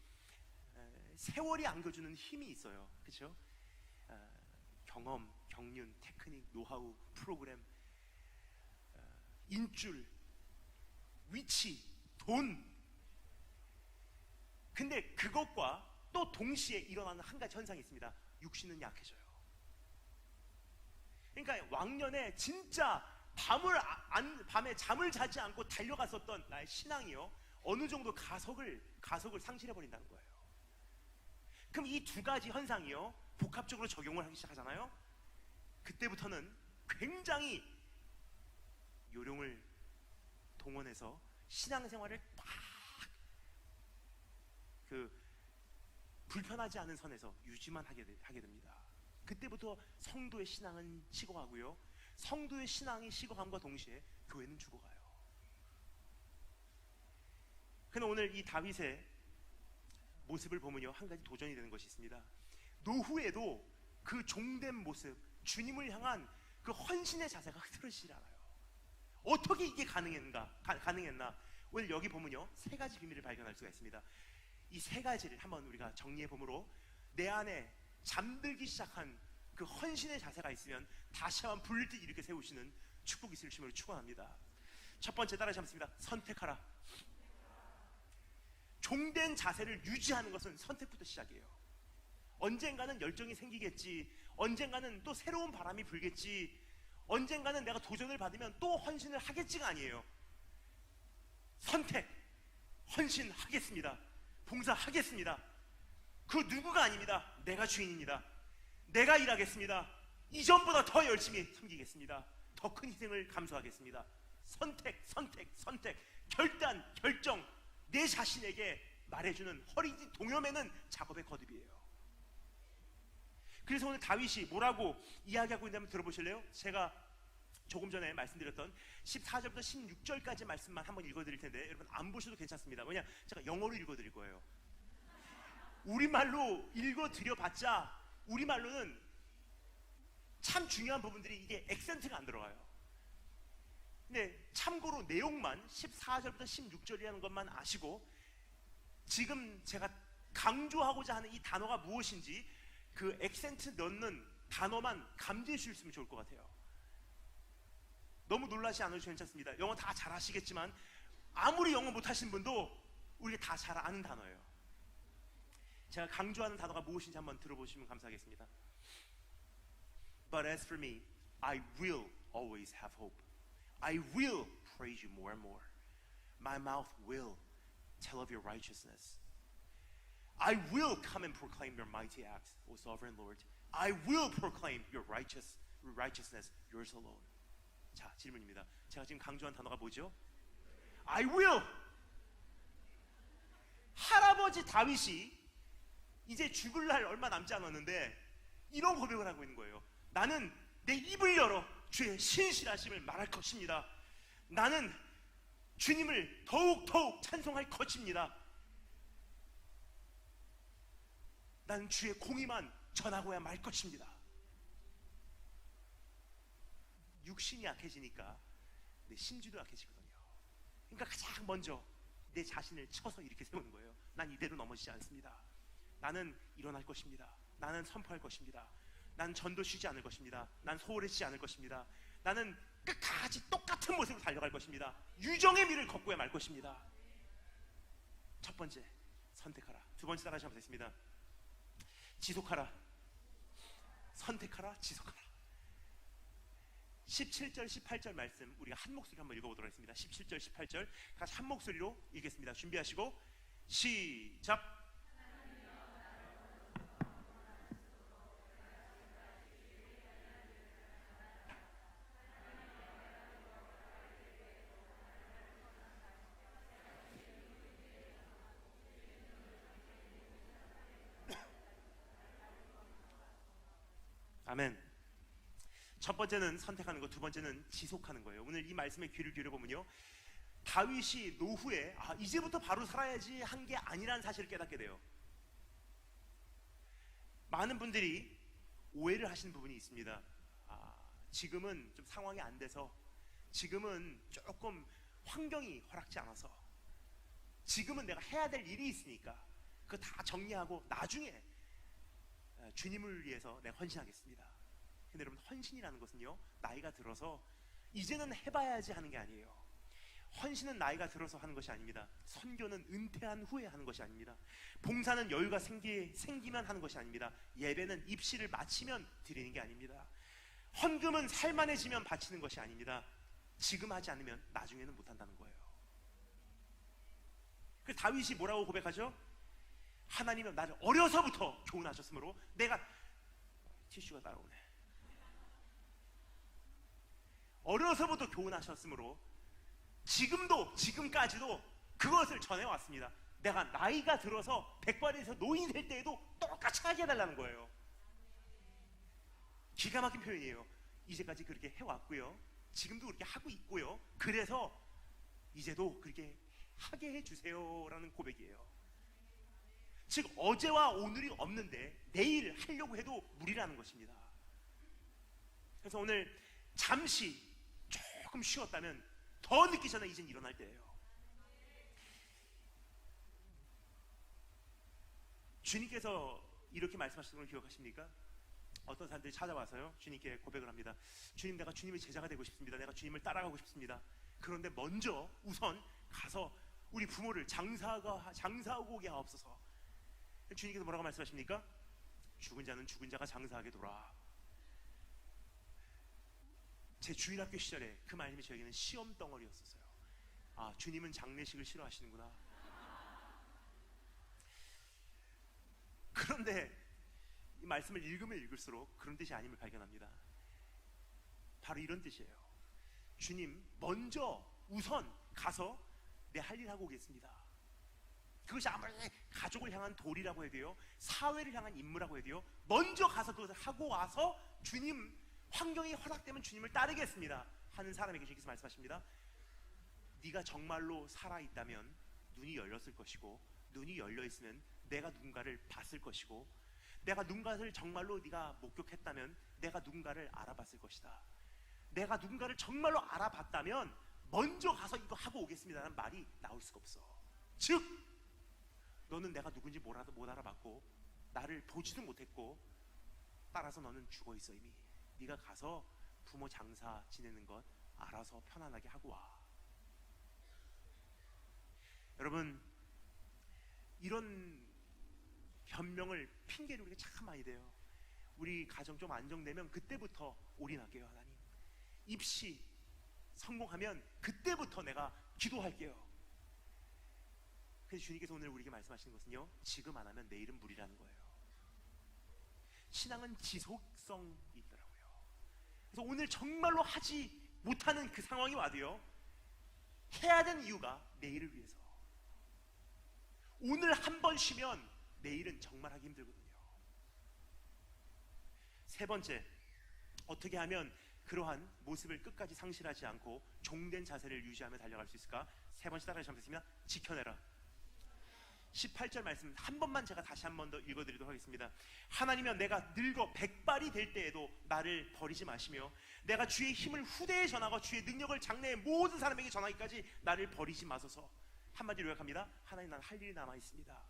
Speaker 1: 세월이 안겨주는 힘이 있어요. 그렇죠? 경험, 경륜, 테크닉, 노하우, 프로그램, 인줄, 위치, 돈. 근데 그것과 또 동시에 일어나는 한 가지 현상이 있습니다. 육신은 약해져요. 그러니까 왕년에 진짜 밤에 잠을 자지 않고 달려갔었던 나의 신앙이요, 어느 정도 가석을 상실해버린다는 거예요. 그럼 이 두 가지 현상이요, 복합적으로 적용을 하기 시작하잖아요. 그때부터는 굉장히 요령을 동원해서 신앙생활을 딱 불편하지 않은 선에서 유지만 하게 됩니다. 그때부터 성도의 신앙은 식어가고요, 성도의 신앙이 식어감과 동시에 교회는 죽어가요. 그런데 오늘 이 다윗의 모습을 보면요, 한 가지 도전이 되는 것이 있습니다. 노후에도 그 종된 모습, 주님을 향한 그 헌신의 자세가 흐트러지질 않아요. 어떻게 이게 가능했나? 오늘 여기 보면요, 세 가지 비밀을 발견할 수가 있습니다. 이 세 가지를 한번 우리가 정리해 보므로 내 안에 잠들기 시작한 그 헌신의 자세가 있으면 다시 한번 불릴 듯 이렇게 세우시는 축복이 있을 주님으로 축원합니다. 첫 번째, 따라 잡습니다. 선택하라. 종된 자세를 유지하는 것은 선택부터 시작이에요. 언젠가는 열정이 생기겠지, 언젠가는 또 새로운 바람이 불겠지, 언젠가는 내가 도전을 받으면 또 헌신을 하겠지가 아니에요. 선택, 헌신하겠습니다. 봉사하겠습니다. 그 누구가 아닙니다. 내가 주인입니다. 내가 일하겠습니다. 이전보다 더 열심히 섬기겠습니다. 더 큰 희생을 감수하겠습니다. 선택, 결단, 결정, 내 자신에게 말해주는, 허리 동여매는 작업의 거듭이에요. 그래서 오늘 다윗이 뭐라고 이야기하고 있냐면 들어보실래요? 제가 조금 전에 말씀드렸던 14절부터 16절까지 말씀만 한번 읽어드릴 텐데 여러분 안 보셔도 괜찮습니다. 왜냐? 제가 영어로 읽어드릴 거예요. 우리말로 읽어드려봤자 우리말로는 참 중요한 부분들이 이게 액센트가 안 들어가요. 근데 참고로 내용만 14절부터 16절이라는 것만 아시고 지금 제가 강조하고자 하는 이 단어가 무엇인지 그 액센트 넣는 단어만 감지해 주실 수 있으면 좋을 것 같아요. 너무 놀라지 않으셔도 괜찮습니다. 영어 다 잘 하시겠지만 아무리 영어 못하신 분도 우리가 다 잘 아는 단어예요. 제가 강조하는 단어가 무엇인지 한번 들어보시면 감사하겠습니다. But as for me, I will always have hope. I will praise you more and more. My mouth will tell of your righteousness. I will come and proclaim your mighty acts, O sovereign Lord. I will proclaim your righteousness, yours alone. 자, 질문입니다. 제가 지금 강조한 단어가 뭐죠? I will. 할아버지 다윗이 이제 죽을 날 얼마 남지 않았는데 이런 고백을 하고 있는 거예요. 나는 내 입을 열어 주의 신실하심을 말할 것입니다. 나는 주님을 더욱 찬송할 것입니다. 나는 주의 공의만 전하고야 말 것입니다. 육신이 약해지니까 내 심지도 약해지거든요. 그러니까 가장 먼저 내 자신을 쳐서 이렇게 세우는 거예요. 난 이대로 넘어지지 않습니다. 나는 일어날 것입니다. 나는 선포할 것입니다. 난 전도 쉬지 않을 것입니다. 난 소홀해지지 않을 것입니다. 나는 끝까지 똑같은 모습으로 달려갈 것입니다. 유정의 미를 걷고야 말 것입니다. 첫 번째, 선택하라. 두 번째 따라 하시면 되겠습니다. 지속하라. 선택하라, 지속하라. 17절, 18절 말씀 우리가 한 목소리로 한번 읽어보도록 하겠습니다. 17절, 18절 같이 한 목소리로 읽겠습니다. 준비하시고 시작. 아멘. 첫 번째는 선택하는 것, 두 번째는 지속하는 거예요. 오늘 이 말씀에 귀를 기울여보면요, 다윗이 노후에 이제부터 바로 살아야지 한 게 아니라는 사실을 깨닫게 돼요. 많은 분들이 오해를 하시는 부분이 있습니다. 지금은 좀 상황이 안 돼서, 지금은 조금 환경이 허락지 않아서, 지금은 내가 해야 될 일이 있으니까 그거 다 정리하고 나중에 주님을 위해서 내가 헌신하겠습니다. 근데 여러분, 헌신이라는 것은요, 나이가 들어서 이제는 해봐야지 하는 게 아니에요. 헌신은 나이가 들어서 하는 것이 아닙니다. 선교는 은퇴한 후에 하는 것이 아닙니다. 봉사는 여유가 생기면 하는 것이 아닙니다. 예배는 입시를 마치면 드리는 게 아닙니다. 헌금은 살만해지면 바치는 것이 아닙니다. 지금 하지 않으면 나중에는 못한다는 거예요. 그래서 다윗이 뭐라고 고백하죠? 하나님은 나를 어려서부터 교훈하셨으므로 내가, 티슈가 따라오네. 어려서부터 교훈하셨으므로 지금까지도 그것을 전해왔습니다. 내가 나이가 들어서 백발에서 노인이 될 때에도 똑같이 하게 해달라는 거예요. 기가 막힌 표현이에요. 이제까지 그렇게 해왔고요, 지금도 그렇게 하고 있고요, 그래서 이제도 그렇게 하게 해주세요 라는 고백이에요. 즉 어제와 오늘이 없는데 내일 하려고 해도 무리라는 것입니다. 그래서 오늘 잠시 조금 쉬었다면 더 늦기 전에 이젠 일어날 때예요. 주님께서 이렇게 말씀하시는 걸 기억하십니까? 어떤 사람들이 찾아와서요, 주님께 고백을 합니다. 주님, 내가 주님의 제자가 되고 싶습니다. 내가 주님을 따라가고 싶습니다. 그런데 먼저 우선 가서 우리 부모를 장사하고 오게 하옵소서. 주님께서 뭐라고 말씀하십니까? 죽은 자는 죽은 자가 장사하게 돌아. 제 주일학교 시절에 그 말씀이 저에게는 시험 덩어리였었어요. 주님은 장례식을 싫어하시는구나. 그런데 이 말씀을 읽으면 읽을수록 그런 뜻이 아님을 발견합니다. 바로 이런 뜻이에요. 주님, 먼저 우선 가서 내 할 일 하고 오겠습니다. 그것이 아무리 가족을 향한 도리라고 해도요, 사회를 향한 임무라고 해도요, 먼저 가서 그것을 하고 와서 주님, 환경이 허락되면 주님을 따르겠습니다 하는 사람에게 주님께서 말씀하십니다. 네가 정말로 살아있다면 눈이 열렸을 것이고, 눈이 열려있으면 내가 누군가를 봤을 것이고, 내가 누군가를 정말로 네가 목격했다면 내가 누군가를 알아봤을 것이다. 내가 누군가를 정말로 알아봤다면 먼저 가서 이거 하고 오겠습니다라는 말이 나올 수가 없어. 즉 너는 내가 누군지 못 알아봤고 나를 보지도 못했고, 따라서 너는 죽어있어. 이미 네가 가서 부모 장사 지내는 것 알아서 편안하게 하고 와. 여러분, 이런 변명을 핑계를 우리가 참 많이 대요. 우리 가정 좀 안정되면 그때부터 올인할게요. 하나님, 입시 성공하면 그때부터 내가 기도할게요. 그래서 주님께서 오늘 우리에게 말씀하시는 것은요, 지금 안 하면 내일은 무리라는 거예요. 신앙은 지속성이 있더라고요. 그래서 오늘 정말로 하지 못하는 그 상황이 와도요, 해야 되는 이유가 내일을 위해서. 오늘 한 번 쉬면 내일은 정말 하기 힘들거든요. 세 번째, 어떻게 하면 그러한 모습을 끝까지 상실하지 않고 종된 자세를 유지하며 달려갈 수 있을까? 세 번째 따라 하시면 되겠습니다. 지켜내라. 18절 말씀 한 번만 제가 다시 한 번 더 읽어드리도록 하겠습니다. 하나님이여 내가 늙어 백발이 될 때에도 나를 버리지 마시며 내가 주의 힘을 후대에 전하고 주의 능력을 장래의 모든 사람에게 전하기까지 나를 버리지 마소서. 한마디로 요약합니다. 하나님, 나는 할 일이 남아있습니다.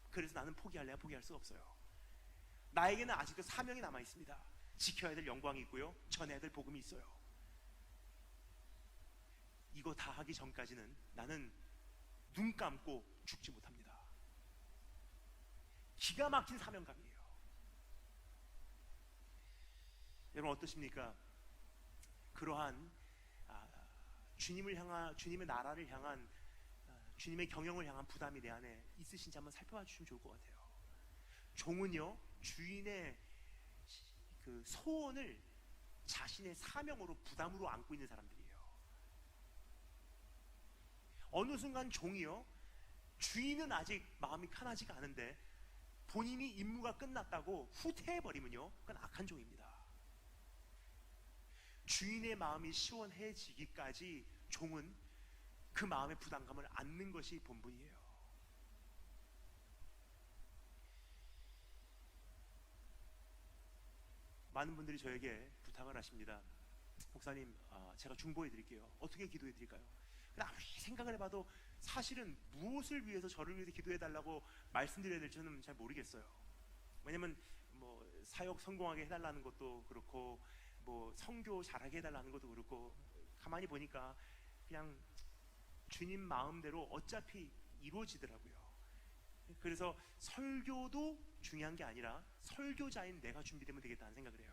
Speaker 1: 그래서 나는 포기할래야 포기할 수 없어요. 나에게는 아직도 사명이 남아있습니다. 지켜야 될 영광이 있고요, 전해야 될 복음이 있어요. 이거 다 하기 전까지는 나는 눈 감고 죽지 못합니다. 기가 막힌 사명감이에요. 여러분 어떠십니까? 그러한 주님을 향한, 주님의 나라를 향한, 주님의 경영을 향한 부담이 내 안에 있으신지 한번 살펴봐 주시면 좋을 것 같아요. 종은요, 주인의 그 소원을 자신의 사명으로, 부담으로 안고 있는 사람들이에요. 어느 순간 종이요, 주인은 아직 마음이 편하지가 않은데 본인이 임무가 끝났다고 후퇴해버리면요, 그건 악한 종입니다. 주인의 마음이 시원해지기까지 종은 그 마음의 부담감을 안는 것이 본분이에요. 많은 분들이 저에게 부탁을 하십니다. 목사님, 제가 중보해 드릴게요. 어떻게 기도해 드릴까요? 아무리 생각을 해봐도 사실은 무엇을 위해서, 저를 위해서 기도해 달라고 말씀드려야 될지 저는 잘 모르겠어요. 왜냐면 뭐 사역 성공하게 해달라는 것도 그렇고, 뭐 선교 잘하게 해달라는 것도 그렇고, 가만히 보니까 그냥 주님 마음대로 어차피 이루어지더라고요. 그래서 설교도 중요한 게 아니라 설교자인 내가 준비되면 되겠다는 생각을 해요.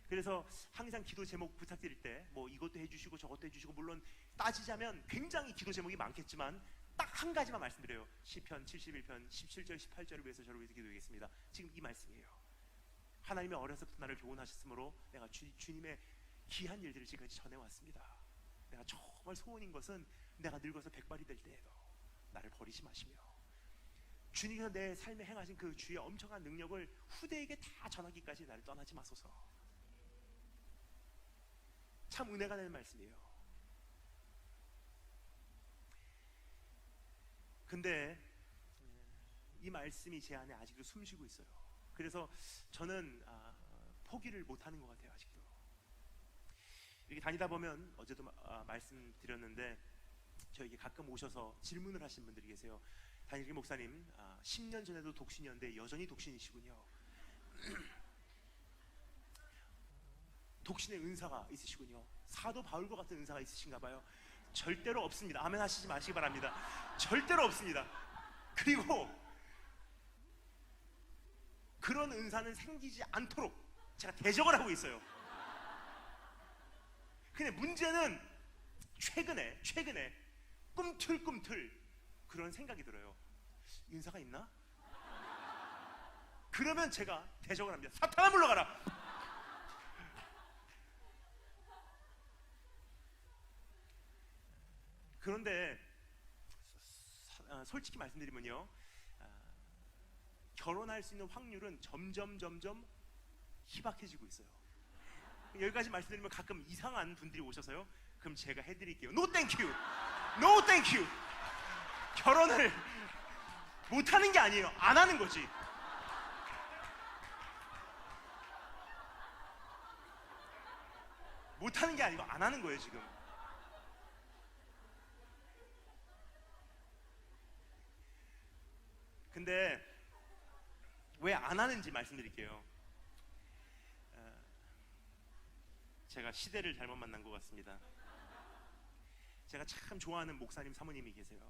Speaker 1: 그래서 항상 기도 제목 부탁드릴 때 뭐 이것도 해주시고 저것도 해주시고, 물론 따지자면 굉장히 기도 제목이 많겠지만 딱 한 가지만 말씀드려요. 시편 71편 17절 18절을 위해서 저를 위해서 기도하겠습니다. 지금 이 말씀이에요. 하나님의 어려서부터 나를 교훈하셨으므로 내가 주님의 귀한 일들을 지금까지 전해왔습니다. 내가 정말 소원인 것은 내가 늙어서 백발이 될 때에도 나를 버리지 마시며 주님께서 내 삶에 행하신 그 주의 엄청난 능력을 후대에게 다 전하기까지 나를 떠나지 마소서. 참 은혜가 되는 말씀이에요. 근데 이 말씀이 제 안에 아직도 숨쉬고 있어요. 그래서 저는 포기를 못하는 것 같아요. 아직도 이렇게 다니다 보면, 어제도 말씀드렸는데 저에게 가끔 오셔서 질문을 하신 분들이 계세요. 단일기 목사님, 10년 전에도 독신이었는데 여전히 독신이시군요. 독신의 은사가 있으시군요. 사도 바울과 같은 은사가 있으신가 봐요. 절대로 없습니다. 아멘 하시지 마시기 바랍니다. 절대로 없습니다. 그리고 그런 은사는 생기지 않도록 제가 대적을 하고 있어요. 근데 문제는 최근에 꿈틀꿈틀 그런 생각이 들어요. 은사가 있나? 그러면 제가 대적을 합니다. 사탄아 물러가라. 그런데 솔직히 말씀드리면요, 결혼할 수 있는 확률은 점점 희박해지고 있어요. 여기까지 말씀드리면 가끔 이상한 분들이 오셔서요, 그럼 제가 해드릴게요. No thank you, no thank you. 결혼을 못하는 게 아니에요. 안 하는 거지. 못하는 게 아니고 안 하는 거예요 지금. 근데 왜 안 하는지 말씀드릴게요. 제가 시대를 잘못 만난 것 같습니다. 제가 참 좋아하는 목사님 사모님이 계세요.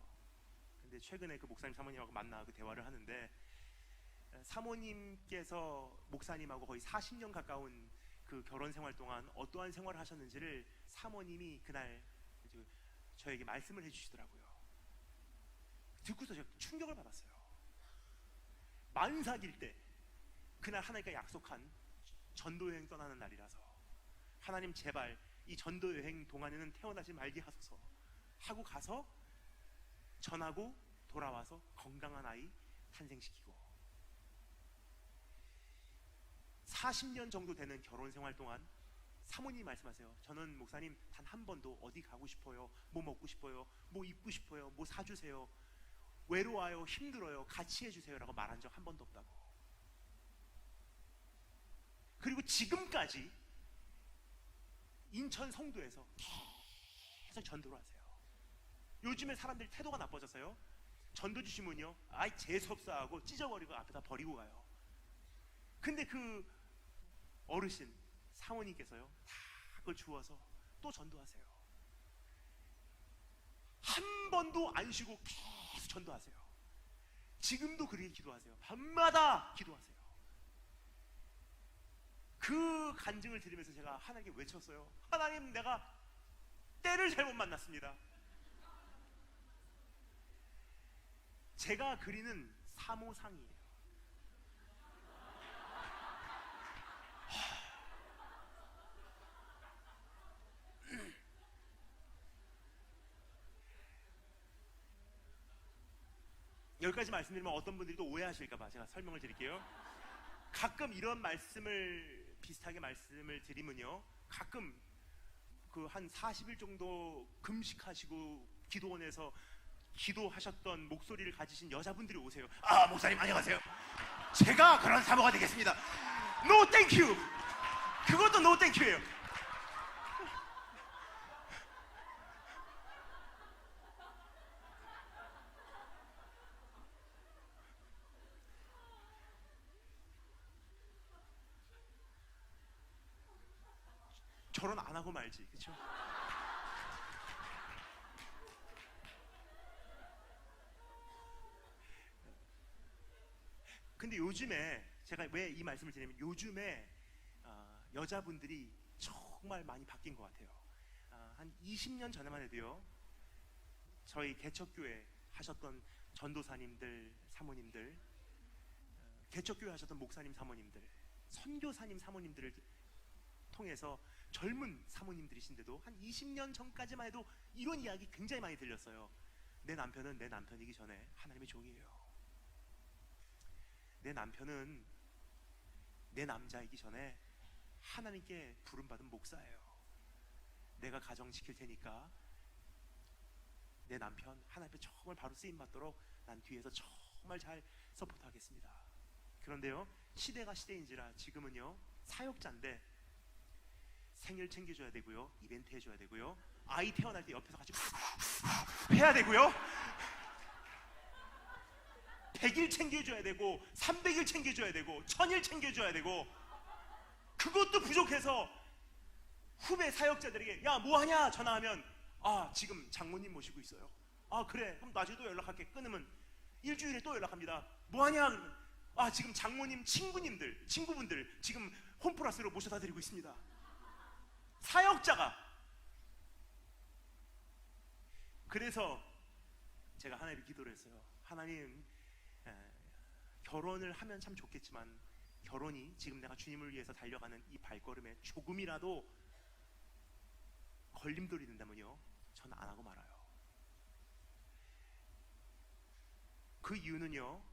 Speaker 1: 근데 최근에 그 목사님 사모님하고 만나 그 대화를 하는데, 사모님께서 목사님하고 거의 40년 가까운 그 결혼 생활 동안 어떠한 생활을 하셨는지를 사모님이 그날 저에게 말씀을 해주시더라고요. 듣고서 제가 충격을 받았어요. 만삭일 때 그날 하나님과 약속한 전도여행 떠나는 날이라서, 하나님 제발 이 전도여행 동안에는 태어나지 말게 하소서 하고 가서 전하고 돌아와서 건강한 아이 탄생시키고, 40년 정도 되는 결혼 생활 동안 사모님이 말씀하세요. 저는 목사님 단 한 번도 어디 가고 싶어요, 뭐 먹고 싶어요, 뭐 입고 싶어요, 뭐 사주세요, 외로워요, 힘들어요, 같이 해주세요라고 말한 적 한 번도 없다고. 그리고 지금까지 인천 성도에서 계속 전도를 하세요. 요즘에 사람들이 태도가 나빠져서요, 전도 주시면요, 아이 재수없어 하고 찢어버리고 앞에다 버리고 가요. 근데 그 어르신 사모님께서요, 다 그걸 주워서 또 전도하세요. 한 번도 안 쉬고 계속 전도하세요. 지금도 그렇게 기도하세요. 밤마다 기도하세요. 그 간증을 들으면서 제가 하나님께 외쳤어요. 하나님, 내가 때를 잘못 만났습니다. 제가 그리는 사모상이에요. 여기까지 말씀드리면 어떤 분들이 또 오해하실까봐 제가 설명을 드릴게요. 가끔 이런 말씀을 비슷하게 말씀을 드리면요, 가끔 그 한 40일 정도 금식하시고 기도원에서 기도하셨던 목소리를 가지신 여자분들이 오세요. 아, 목사님 안녕하세요. 제가 그런 사모가 되겠습니다. No thank you. 그것도 no thank you예요. 결혼 안 하고 말지, 그렇죠? 근데 요즘에 제가 왜 이 말씀을 드리냐면, 요즘에 여자분들이 정말 많이 바뀐 것 같아요. 한 20년 전에만 해도요, 저희 개척교회 하셨던 전도사님들, 사모님들, 개척교회 하셨던 목사님, 사모님들, 선교사님, 사모님들을 통해서 젊은 사모님들이신데도 한 20년 전까지만 해도 이런 이야기 굉장히 많이 들렸어요. 내 남편은 내 남편이기 전에 하나님의 종이에요. 내 남편은 내 남자이기 전에 하나님께 부름받은 목사예요. 내가 가정 지킬 테니까 내 남편 하나님께 정말 바로 쓰임받도록 난 뒤에서 정말 잘 서포트하겠습니다. 그런데요, 시대가 시대인지라 지금은요, 사역자인데 생일 챙겨줘야 되고요, 이벤트 해줘야 되고요, 아이 태어날 때 옆에서 같이 해야 되고요, 100일 챙겨줘야 되고 300일 챙겨줘야 되고 1000일 챙겨줘야 되고, 그것도 부족해서 후배 사역자들에게 야 뭐하냐 전화하면 아 지금 장모님 모시고 있어요. 아 그래 그럼 나중에 또 연락할게. 끊으면 일주일에 또 연락합니다. 뭐하냐 그러면 아 지금 장모님 친구분들 지금 홈플러스로 모셔다 드리고 있습니다. 사역자가. 그래서 제가 하나님께 기도를 했어요. 하나님, 결혼을 하면 참 좋겠지만 결혼이 지금 내가 주님을 위해서 달려가는 이 발걸음에 조금이라도 걸림돌이 된다면요, 저는 안 하고 말아요. 그 이유는요,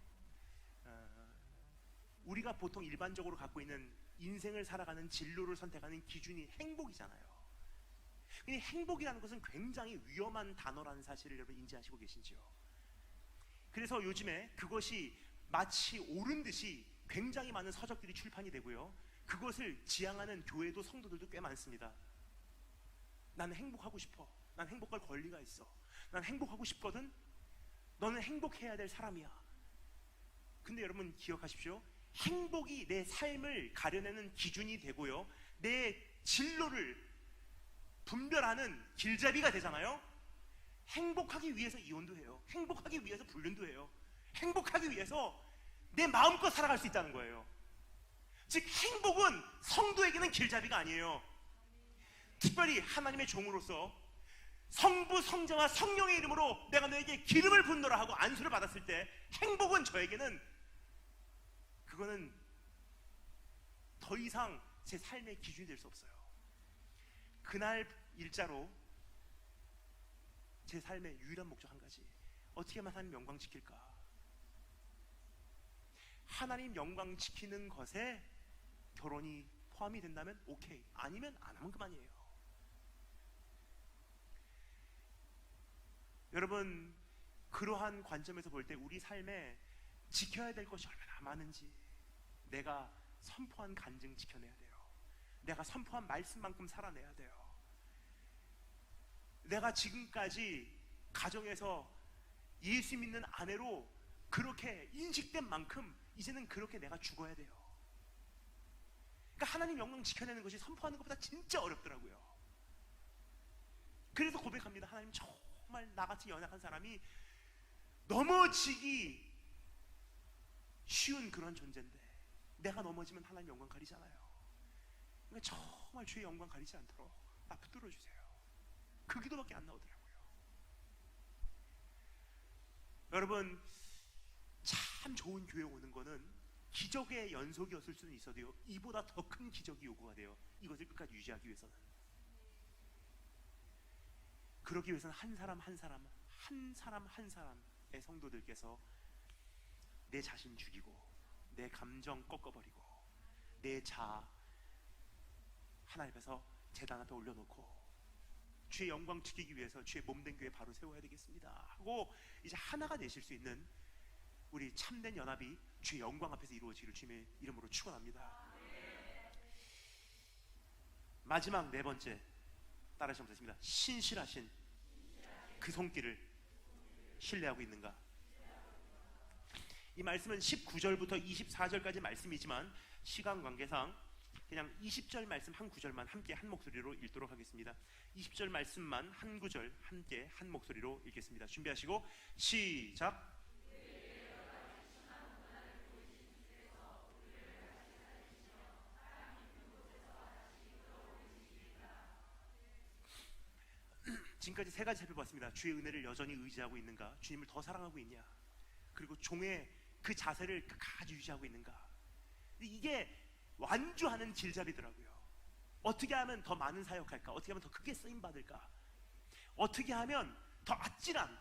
Speaker 1: 우리가 보통 일반적으로 갖고 있는 인생을 살아가는 진로를 선택하는 기준이 행복이잖아요. 근데 행복이라는 것은 굉장히 위험한 단어라는 사실을 여러분 인지하시고 계신지요? 그래서 요즘에 그것이 마치 옳은 듯이 굉장히 많은 서적들이 출판이 되고요, 그것을 지향하는 교회도 성도들도 꽤 많습니다. 나는 행복하고 싶어. 난 행복할 권리가 있어. 난 행복하고 싶거든. 너는 행복해야 될 사람이야. 근데 여러분 기억하십시오. 행복이 내 삶을 가려내는 기준이 되고요, 내 진로를 분별하는 길잡이가 되잖아요. 행복하기 위해서 이혼도 해요. 행복하기 위해서 불륜도 해요. 행복하기 위해서 내 마음껏 살아갈 수 있다는 거예요. 즉 행복은 성도에게는 길잡이가 아니에요. 특별히 하나님의 종으로서 성부, 성자와 성령의 이름으로 내가 너에게 기름을 붓노라 하고 안수를 받았을 때 행복은 저에게는 그거는 더 이상 제 삶의 기준이 될 수 없어요. 그날 일자로 제 삶의 유일한 목적 한 가지, 어떻게 하면 하나님 영광 지킬까? 하나님 영광 지키는 것에 결혼이 포함이 된다면 오케이, 아니면 안 하면 그만이에요. 여러분, 그러한 관점에서 볼 때 우리 삶에 지켜야 될 것이 얼마나 많은지, 내가 선포한 간증 지켜내야 돼요. 내가 선포한 말씀만큼 살아내야 돼요. 내가 지금까지 가정에서 예수 믿는 아내로 그렇게 인식된 만큼 이제는 그렇게 내가 죽어야 돼요. 그러니까 하나님 영광 지켜내는 것이 선포하는 것보다 진짜 어렵더라고요. 그래서 고백합니다. 하나님, 정말 나같이 연약한 사람이 넘어지기 쉬운 그런 존재인데 내가 넘어지면 하나님 영광 가리잖아요. 그러니까 정말 주의 영광 가리지 않도록 나 붙들어 주세요. 그 기도밖에 안 나오더라고요. 여러분, 참 좋은 교회 오는 거는 기적의 연속이었을 수는 있어도요, 이보다 더 큰 기적이 요구가 돼요. 이것을 끝까지 유지하기 위해서는. 그러기 위해서는 한 사람 한 사람의 성도들께서 내 자신 죽이고, 내 감정 꺾어버리고, 내 자아 하나님 앞에서 제단 앞에 올려놓고 주의 영광 지키기 위해서 주의 몸된 교회 바로 세워야 되겠습니다 하고 이제 하나가 되실 수 있는 우리 참된 연합이 주의 영광 앞에서 이루어지기를 주님의 이름으로 축원합니다. 마지막 네 번째, 따라하시면 되겠습니다. 신실하신 그 손길을 신뢰하고 있는가? 이 말씀은 19절부터 24절까지 말씀이지만 시간 관계상 그냥 20절 말씀 한 구절만 함께 한 목소리로 읽도록 하겠습니다. 20절 말씀만 한 구절 함께 한 목소리로 읽겠습니다. 준비하시고 시작. 지금까지 세 가지 살펴봤습니다. 주의 은혜를 여전히 의지하고 있는가? 주님을 더 사랑하고 있냐? 그리고 종의 그 자세를 끝까지 유지하고 있는가? 이게 완주하는 길잡이더라고요. 어떻게 하면 더 많은 사역할까? 어떻게 하면 더 크게 쓰임받을까? 어떻게 하면 더 아찔한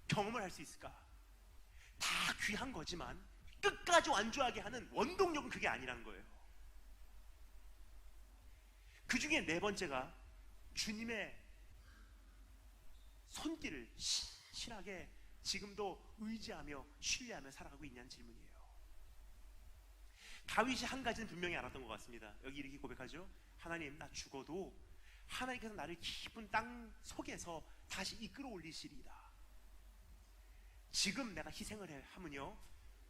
Speaker 1: 경험을 할 수 있을까? 다 귀한 거지만 끝까지 완주하게 하는 원동력은 그게 아니라는 거예요. 그 중에 네 번째가 주님의 손길을 신실하게 지금도 의지하며 신뢰하며 살아가고 있냐는 질문이에요. 다윗이 한 가지는 분명히 알았던 것 같습니다. 여기 이렇게 고백하죠. 하나님, 나 죽어도 하나님께서 나를 깊은 땅 속에서 다시 이끌어 올리시리이다. 지금 내가 희생을 하면요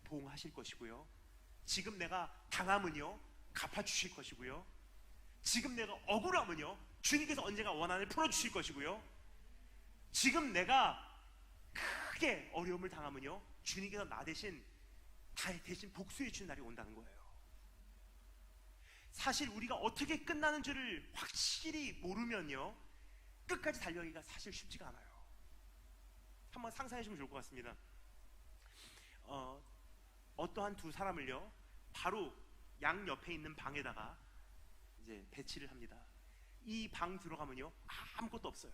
Speaker 1: 보응하실 것이고요, 지금 내가 당하면요 갚아주실 것이고요, 지금 내가 억울하면요 주님께서 언젠가 원한을 풀어주실 것이고요, 지금 내가 크게 어려움을 당하면요 주님께서 나 대신 복수해 주는 날이 온다는 거예요. 사실 우리가 어떻게 끝나는 줄을 확실히 모르면요 끝까지 달려가기가 사실 쉽지가 않아요. 한번 상상해 주면 좋을 것 같습니다. 어떠한 두 사람을요 바로 양 옆에 있는 방에다가 이제 배치를 합니다. 이 방 들어가면요 아무것도 없어요.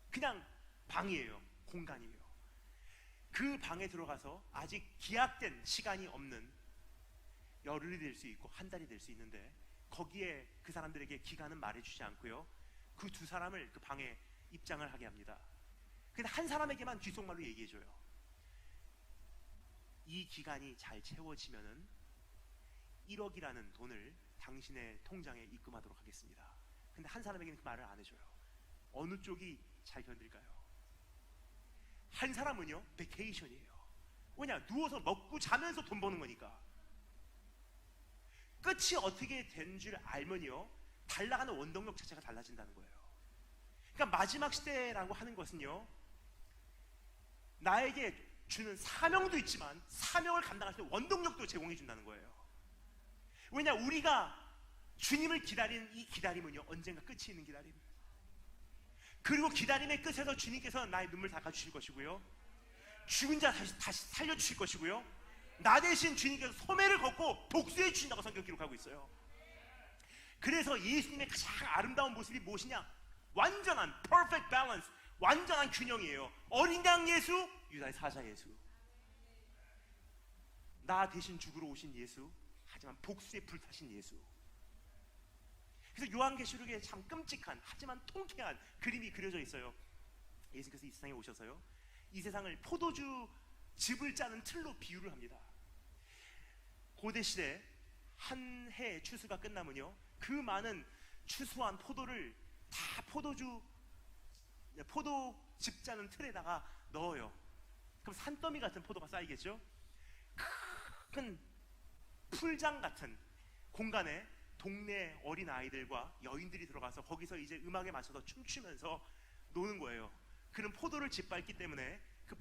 Speaker 1: 그냥 방이에요. 공간이에요. 그 방에 들어가서 아직 기약된 시간이 없는 열흘이 될 수 있고 한 달이 될 수 있는데 거기에 그 사람들에게 기간은 말해주지 않고요 그 두 사람을 그 방에 입장을 하게 합니다. 근데 한 사람에게만 귓속말로 얘기해줘요. 이 기간이 잘 채워지면은 1억이라는 돈을 당신의 통장에 입금하도록 하겠습니다. 근데 한 사람에게는 그 말을 안 해줘요. 어느 쪽이 잘 견딜까요? 한 사람은요 베케이션이에요. 왜냐? 누워서 먹고 자면서 돈 버는 거니까. 끝이 어떻게 된 줄 알면요 달라가는 원동력 자체가 달라진다는 거예요. 그러니까 마지막 시대라고 하는 것은요 나에게 주는 사명도 있지만 사명을 감당할 수 있는 원동력도 제공해 준다는 거예요. 왜냐? 우리가 주님을 기다리는 이 기다림은요 언젠가 끝이 있는 기다림. 그리고 기다림의 끝에서 주님께서 나의 눈물 닦아주실 것이고요, 죽은 자 다시 살려주실 것이고요, 나 대신 주님께서 소매를 걷고 복수해 주신다고 성경 기록하고 있어요. 그래서 예수님의 가장 아름다운 모습이 무엇이냐? 완전한 perfect balance, 완전한 균형이에요. 어린 양 예수, 유다의 사자 예수. 나 대신 죽으러 오신 예수, 하지만 복수에 불타신 예수. 그래서 요한계시록에 참 끔찍한 하지만 통쾌한 그림이 그려져 있어요. 예수님께서 이 세상에 오셔서요
Speaker 2: 이 세상을 포도주 즙을 짜는 틀로 비유를 합니다. 고대 시대 한 해 추수가 끝나면요, 그 많은 추수한 포도를 다 포도즙 짜는 틀에다가 넣어요. 그럼 산더미 같은 포도가 쌓이겠죠? 큰 풀장 같은 공간에 동네 어린 아이들과 여인들이 들어가서 거기서 이제 음악에 맞춰서 춤추면서 노는 거예요. 그는 포도를 짓밟기 때문에 그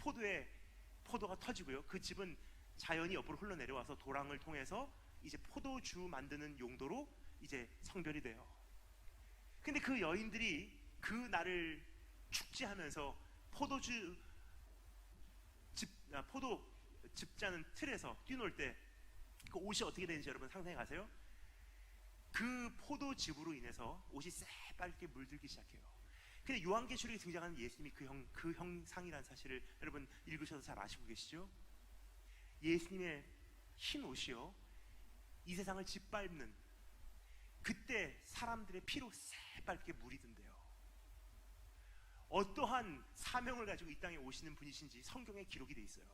Speaker 2: 포도가 터지고요, 그 즙은 자연히 옆으로 흘러내려와서 도랑을 통해서 이제 포도주 만드는 용도로 이제 성별이 돼요. 근데 그 여인들이 그 날을 축제하면서 포도즙 짜는 틀에서 뛰놀 때 그 옷이 어떻게 되는지 여러분 상상해 가세요? 그 포도즙으로 인해서 옷이 새빨갛게 물들기 시작해요. 근데 요한계시록에 등장하는 예수님이 그 형상이라는 사실을 여러분 읽으셔서 잘 아시고 계시죠? 예수님의 흰 옷이요, 이 세상을 짓밟는 그때 사람들의 피로 새빨갛게 물이 든대요. 어떠한 사명을 가지고 이 땅에 오시는 분이신지 성경에 기록이 돼 있어요.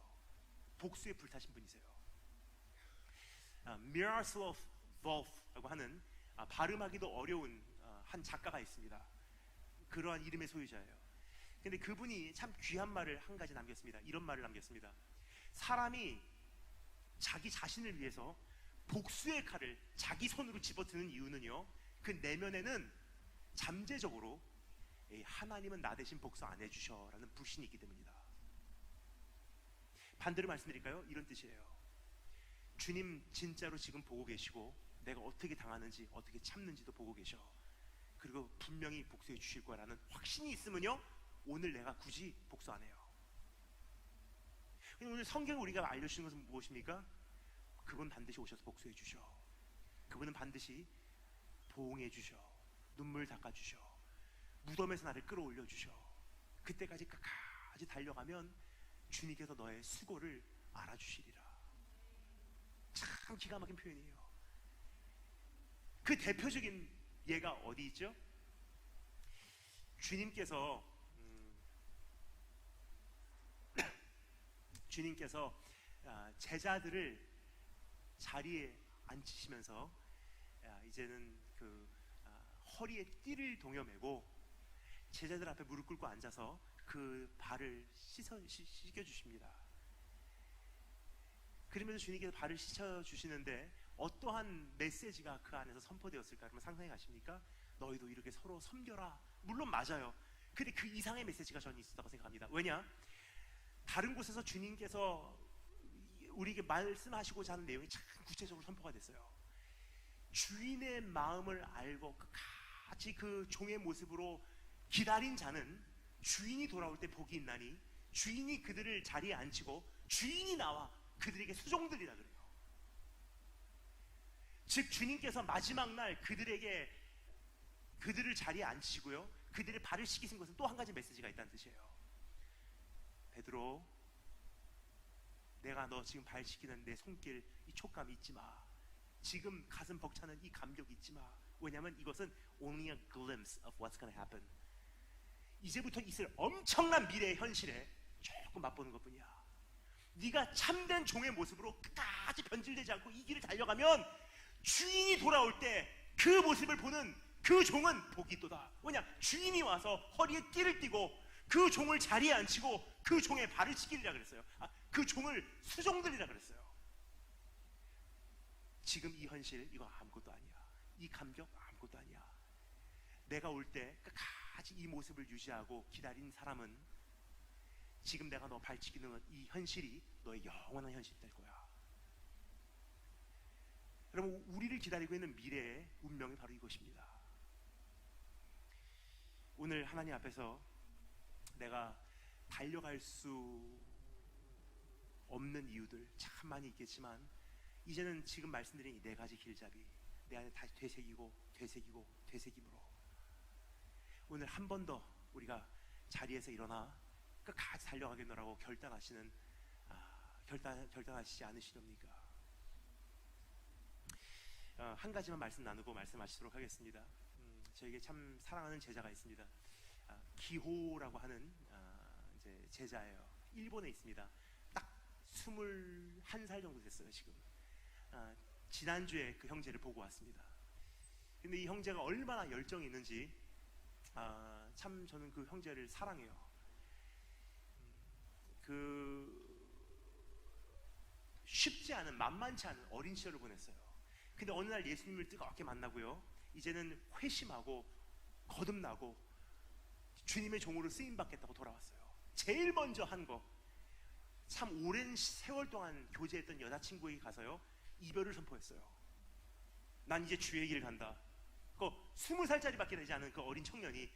Speaker 2: 복수에 불타신 분이세요. 미라슬로프 볼프라고 하는 발음하기도 어려운 한 작가가 있습니다. 그러한 이름의 소유자예요. 근데 그분이 참 귀한 말을 한 가지 남겼습니다. 이런 말을 남겼습니다. 사람이 자기 자신을 위해서 복수의 칼을 자기 손으로 집어드는 이유는요, 그 내면에는 잠재적으로 하나님은 나 대신 복수 안 해주셔 라는 불신이 있기 때문이다. 반대로 말씀드릴까요? 이런 뜻이에요. 주님 진짜로 지금 보고 계시고 내가 어떻게 당하는지 어떻게 참는지도 보고 계셔. 그리고 분명히 복수해 주실 거라는 확신이 있으면요, 오늘 내가 굳이 복수 안 해요. 오늘 성경 우리가 알려주시는 것은 무엇입니까? 그분 반드시 오셔서 복수해 주셔. 그분은 반드시 보응해 주셔. 눈물 닦아 주셔. 무덤에서 나를 끌어올려 주셔. 그때까지 끝까지 달려가면 주님께서 너의 수고를 알아주시리라. 참 기가 막힌 표현이에요. 그 대표적인 예가 어디 있죠? 주님께서 제자들을 자리에 앉히시면서 이제는 허리에 띠를 동여매고 제자들 앞에 무릎 꿇고 앉아서 그 발을 씻겨주십니다. 그러면서 주님께서 발을 씻어주시는데 어떠한 메시지가 그 안에서 선포되었을까? 그러면 상상해 가십니까? 너희도 이렇게 서로 섬겨라. 물론 맞아요. 근데 그 이상의 메시지가 저는 있었다고 생각합니다. 왜냐? 다른 곳에서 주님께서 우리에게 말씀하시고자 하는 내용이 참 구체적으로 선포가 됐어요. 주인의 마음을 알고 같이 그 종의 모습으로 기다린 자는 주인이 돌아올 때 복이 있나니, 주인이 그들을 자리에 앉히고 주인이 나와 그들에게 수종들이라 그래요. 즉 주님께서 마지막 날 그들을 자리에 앉히시고요, 그들의 발을 씻기신 것은 또 한 가지 메시지가 있다는 뜻이에요. 베드로, 내가 너 지금 발 씻기는 내 손길 이 촉감 잊지 마. 지금 가슴 벅차는 이 감격 잊지 마. 왜냐하면 이것은 only a glimpse of what's going to happen. 이제부터 있을 엄청난 미래의 현실에 조금 맛보는 것뿐이야. 네가 참된 종의 모습으로 끝까지 변질되지 않고 이 길을 달려가면 주인이 돌아올 때 그 모습을 보는 그 종은 복이 있도다. 왜냐? 주인이 와서 허리에 띠를 띠고 그 종을 자리에 앉히고 그 종의 발을 씻기리라 그랬어요. 그 종을 수종들이라 그랬어요. 지금 이 현실, 이거 아무것도 아니야. 이 감격 아무것도 아니야. 내가 올 때 끝까지 이 모습을 유지하고 기다린 사람은 지금 내가 너 발치기는 이 현실이 너의 영원한 현실이 될 거야. 여러분, 우리를 기다리고 있는 미래의 운명이 바로 이것입니다. 오늘 하나님 앞에서 내가 달려갈 수 없는 이유들 참 많이 있겠지만, 이제는 지금 말씀드린 이 네 가지 길잡이 내 안에 다시 되새기고 되새김으로 오늘 한 번 더 우리가 자리에서 일어나 끝까지 달려가겠노라고 결단하시지 않으시렵니까? 한 가지만 말씀 나누고 말씀하시도록 하겠습니다. 저에게 참 사랑하는 제자가 있습니다. 기호라고 하는 이제 제자예요. 일본에 있습니다. 딱 21살 정도 됐어요 지금. 지난주에 그 형제를 보고 왔습니다. 근데 이 형제가 얼마나 열정이 있는지 참 저는 그 형제를 사랑해요. 쉽지 않은, 만만치 않은 어린 시절을 보냈어요. 근데 어느 날 예수님을 뜨겁게 만나고요, 이제는 회심하고 거듭나고 주님의 종으로 쓰임받겠다고 돌아왔어요. 제일 먼저 한 거, 참 오랜 세월 동안 교제했던 여자친구에게 가서요 이별을 선포했어요. 난 이제 주의 길 간다. 그 20살짜리밖에 되지 않은 그 어린 청년이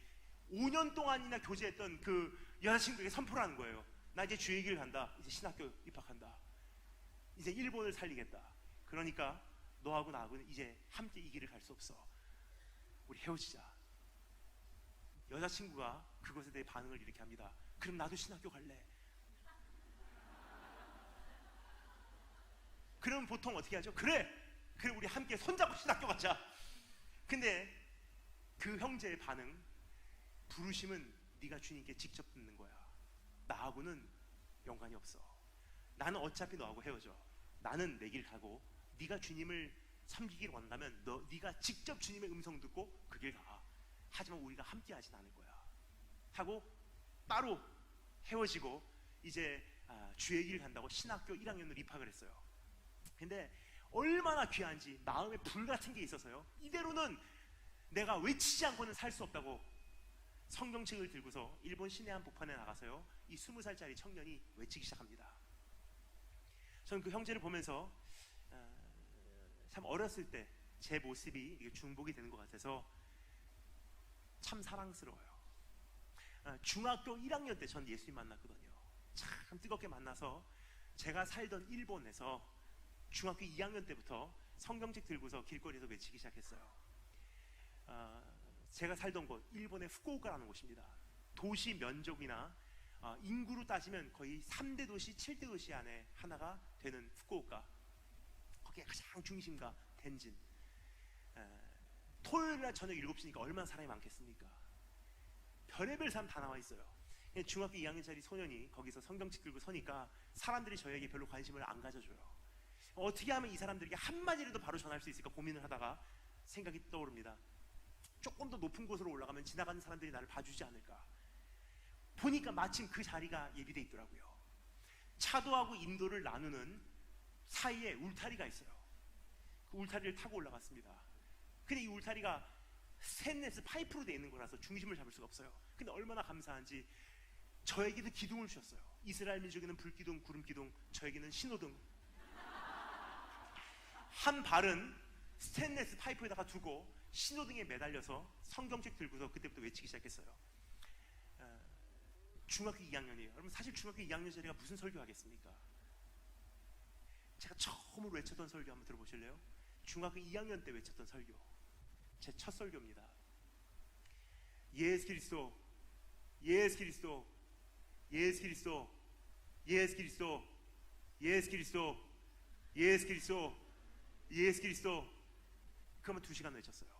Speaker 2: 5년 동안이나 교제했던 그 여자친구에게 선포를 하는 거예요. 나 이제 주의 길 간다. 이제 신학교 입학한다. 이제 일본을 살리겠다. 그러니까 너하고 나하고는 이제 함께 이 길을 갈 수 없어. 우리 헤어지자. 여자친구가 그것에 대해 반응을 이렇게 합니다. 그럼 나도 신학교 갈래. 그럼 보통 어떻게 하죠? 그래 우리 함께 손잡고 신학교 가자. 근데 그 형제의 반응, 부르심은 네가 주님께 직접 듣는 거야. 나하고는 연관이 없어. 나는 어차피 너하고 헤어져. 나는 내 길 가고, 네가 주님을 섬기길 원한다면 네가 직접 주님의 음성 듣고 그 길 가. 하지만 우리가 함께 하진 않을 거야 하고 따로 헤어지고 이제 주의 길 간다고 신학교 1학년으로 입학을 했어요. 근데 얼마나 귀한지 마음에 불 같은 게 있어서요, 이대로는 내가 외치지 않고는 살 수 없다고 성경책을 들고서 일본 시내 한복판에 나가서요 이 20살짜리 청년이 외치기 시작합니다. 저는 그 형제를 보면서 참 어렸을 때 제 모습이 중복이 되는 것 같아서 참 사랑스러워요. 중학교 1학년 때 전 예수님 만났거든요. 참 뜨겁게 만나서 제가 살던 일본에서 중학교 2학년 때부터 성경책 들고서 길거리에서 외치기 시작했어요. 제가 살던 곳, 일본의 후쿠오카라는 곳입니다. 도시 면적이나 인구로 따지면 거의 3대 도시, 7대 도시 안에 하나가 되는 후쿠오카. 거기에 가장 중심가 텐진. 토요일날 저녁 7시니까 얼마나 사람이 많겠습니까? 별의별 사람 다 나와 있어요. 중학교 2학년짜리 소년이 거기서 성경책 들고 서니까 사람들이 저에게 별로 관심을 안 가져줘요. 어떻게 하면 이 사람들에게 한마디라도 바로 전할 수 있을까 고민을 하다가 생각이 떠오릅니다. 조금 더 높은 곳으로 올라가면 지나가는 사람들이 나를 봐주지 않을까. 보니까 마침 그 자리가 예비돼 있더라고요. 차도하고 인도를 나누는 사이에 울타리가 있어요. 그 울타리를 타고 올라갔습니다. 근데 이 울타리가 스테인리스 파이프로 되어 있는 거라서 중심을 잡을 수가 없어요. 근데 얼마나 감사한지 저에게도 기둥을 주셨어요. 이스라엘 민족에는 불기둥, 구름기둥, 저에게는 신호등. 한 발은 스테인리스 파이프에다가 두고 신호등에 매달려서 성경책 들고서 그때부터 외치기 시작했어요. 중학교 2학년이에요. 여러분, 사실 중학교 2학년짜리가 무슨 설교하겠습니까? 제가 처음으로 외쳤던 설교 한번 들어보실래요? 중학교 2학년 때 외쳤던 설교, 제 첫 설교입니다. 예수 그리스도, 예수 그리스도, 예수 그리스도, 예수 그리스도, 예수 그리스도, 예수 그리스도, 예수 그리스도. 그러면 2시간 외쳤어요.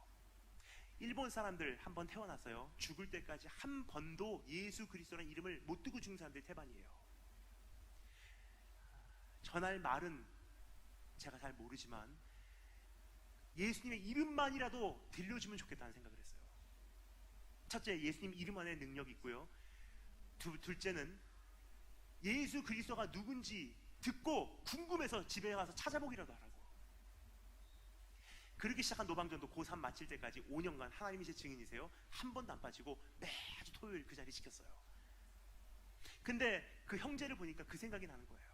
Speaker 2: 일본 사람들 한 번 태어나서요 죽을 때까지 한 번도 예수 그리스도라는 이름을 못 듣고 죽는 사람들이 태반이에요. 전할 말은 제가 잘 모르지만 예수님의 이름만이라도 들려주면 좋겠다는 생각을 했어요. 첫째, 예수님 이름 안에 능력이 있고요. 둘째는 예수 그리스도가 누군지 듣고 궁금해서 집에 가서 찾아보기라도 하라고. 그렇게 시작한 노방전도 고3 마칠 때까지 5년간 하나님이 제 증인이세요. 한 번도 안 빠지고 매주 토요일 그 자리 지켰어요. 근데 그 형제를 보니까 그 생각이 나는 거예요.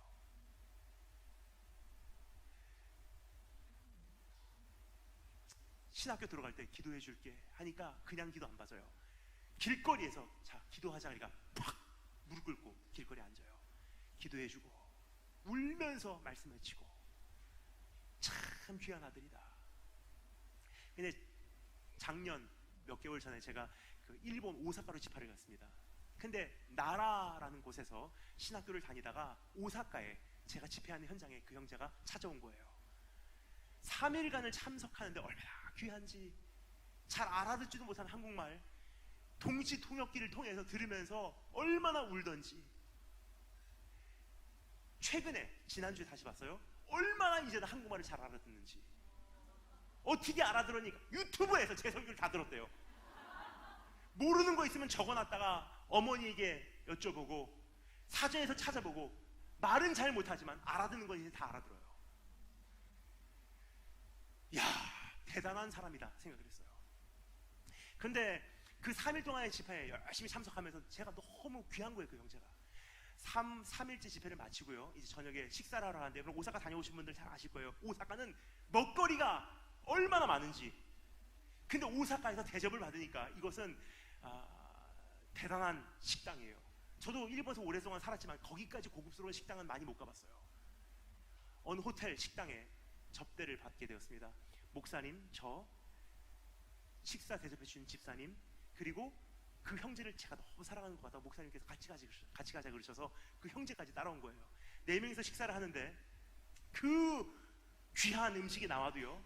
Speaker 2: 신학교 들어갈 때 기도해 줄게 하니까 그냥 기도 안 받아요. 길거리에서 자 기도하자 하니까 팍 무릎 꿇고 길거리에 앉아요. 기도해 주고 울면서 말씀을 치고. 참 귀한 아들이다. 근데 작년 몇 개월 전에 제가 그 일본 오사카로 집회를 갔습니다. 근데 나라라는 곳에서 신학교를 다니다가 오사카에 제가 집회하는 현장에 그 형제가 찾아온 거예요. 3일간을 참석하는데 얼마나 귀한지, 잘 알아듣지도 못한 한국말 동시 통역기를 통해서 들으면서 얼마나 울던지. 최근에 지난주에 다시 봤어요. 얼마나 이제는 한국말을 잘 알아듣는지. 어떻게 알아들으니까 유튜브에서 제 설교를 다 들었대요. 모르는 거 있으면 적어놨다가 어머니에게 여쭤보고 사전에서 찾아보고 말은 잘 못하지만 알아듣는 건 이제 다 알아들어요. 야, 대단한 사람이다 생각을 했어요. 근데 그 3일 동안의 집회에 열심히 참석하면서 제가 너무 귀한 거예요. 그 형제가 3일째 집회를 마치고요, 이제 저녁에 식사를 하러 가는데, 그럼 오사카 다녀오신 분들 잘 아실 거예요. 오사카는 먹거리가 얼마나 많은지. 근데 오사카에서 대접을 받으니까 이것은 대단한 식당이에요. 저도 일본에서 오랫동안 살았지만 거기까지 고급스러운 식당은 많이 못 가봤어요. 어느 호텔 식당에 접대를 받게 되었습니다. 목사님, 저, 식사 대접해 주신 집사님, 그리고 그 형제를 제가 너무 사랑하는 것 같아서 목사님께서 같이 가자 그러셔서 그 형제까지 따라온 거예요. 4명이서 식사를 하는데 그 귀한 음식이 나와도요,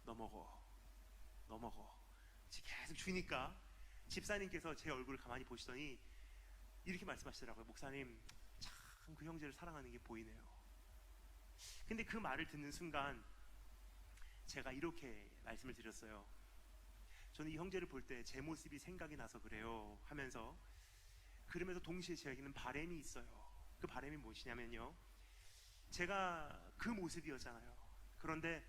Speaker 2: 너 먹어 계속 주니까 집사님께서 제 얼굴을 가만히 보시더니 이렇게 말씀하시더라고요. 목사님, 참 그 형제를 사랑하는 게 보이네요. 근데 그 말을 듣는 순간 제가 이렇게 말씀을 드렸어요. 저는 이 형제를 볼 때 제 모습이 생각이 나서 그래요 하면서, 그러면서 동시에 제게는 바람이 있어요. 그 바람이 무엇이냐면요, 제가 그 모습이었잖아요. 그런데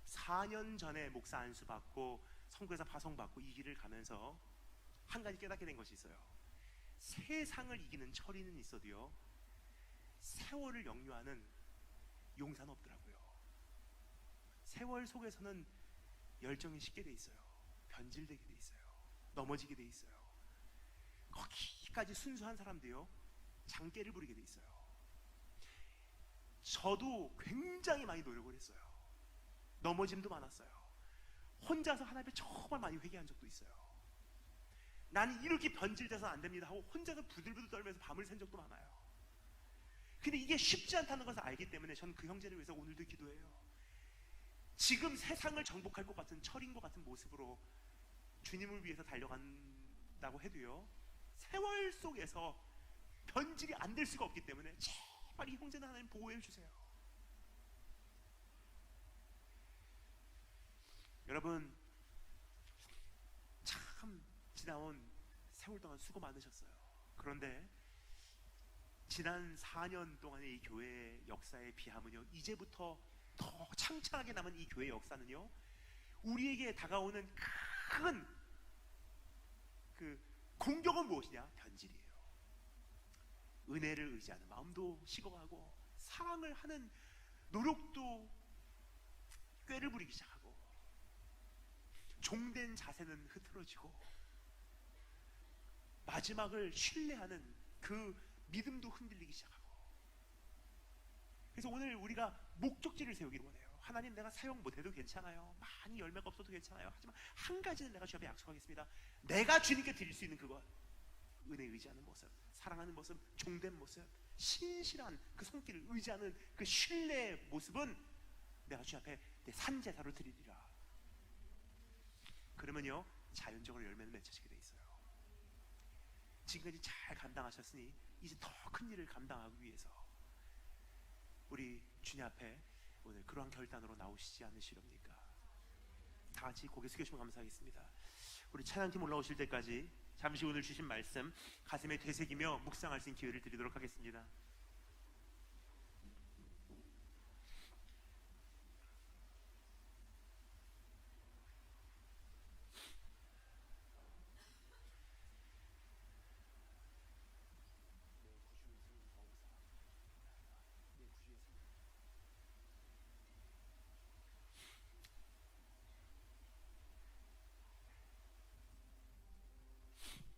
Speaker 2: 14년 전에 목사 안수 받고 선교사 파송 받고 이 길을 가면서 한 가지 깨닫게 된 것이 있어요. 세상을 이기는 철이는 있어도요, 세월을 역류하는 용사는 없더라고요. 세월 속에서는 열정이 식게 돼 있어요. 변질되게 돼 있어요. 넘어지게 돼 있어요. 거기까지 순수한 사람도요, 장깨를 부리게 돼 있어요. 저도 굉장히 많이 노력을 했어요. 넘어짐도 많았어요. 혼자서 하나님께 정말 많이 회개한 적도 있어요. 나는 이렇게 변질돼서 안 됩니다 하고 혼자서 부들부들 떨면서 밤을 샌 적도 많아요. 근데 이게 쉽지 않다는 것을 알기 때문에 저는 그 형제를 위해서 오늘도 기도해요. 지금 세상을 정복할 것 같은 철인 것 같은 모습으로 주님을 위해서 달려간다고 해도요, 세월 속에서 변질이 안 될 수가 없기 때문에 제발 이 형제는 하나님 보호해 주세요. 여러분, 참 지나온 세월 동안 수고 많으셨어요. 그런데 지난 4년 동안의 이 교회의 역사에 비하면요, 이제부터 더 창창하게 남은 이 교회의 역사는요, 우리에게 다가오는 큰 그 공격은 무엇이냐? 변질이에요. 은혜를 의지하는 마음도 식어가고 사랑을 하는 노력도 꾀를 부리기 시작하고 종된 자세는 흐트러지고 마지막을 신뢰하는 그 믿음도 흔들리기 시작하고. 그래서 오늘 우리가 목적지를 세우기를 원해요. 하나님, 내가 사용 못해도 괜찮아요. 많이 열매가 없어도 괜찮아요. 하지만 한 가지는 내가 주 앞에 약속하겠습니다. 내가 주님께 드릴 수 있는 그것, 은혜 의지하는 모습, 사랑하는 모습, 종된 모습, 신실한 그 손길을 의지하는 그 신뢰의 모습은 내가 주 앞에 내 산제사로 드리리라. 그러면요, 자연적으로 열매는 맺혀지게 돼 있어요. 지금까지 잘 감당하셨으니 이제 더 큰 일을 감당하기 위해서 우리 주님 앞에 오늘 그러한 결단으로 나오시지 않으시렵니까? 다 같이 고개 숙여주시면 감사하겠습니다. 우리 찬양팀 올라오실 때까지 잠시 오늘 주신 말씀 가슴에 되새기며 묵상할 수 있는 기회를 드리도록 하겠습니다.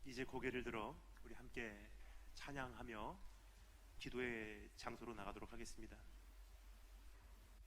Speaker 2: 이제 고개를 들어 우리 함께 찬양하며 기도의 장소로 나가도록 하겠습니다.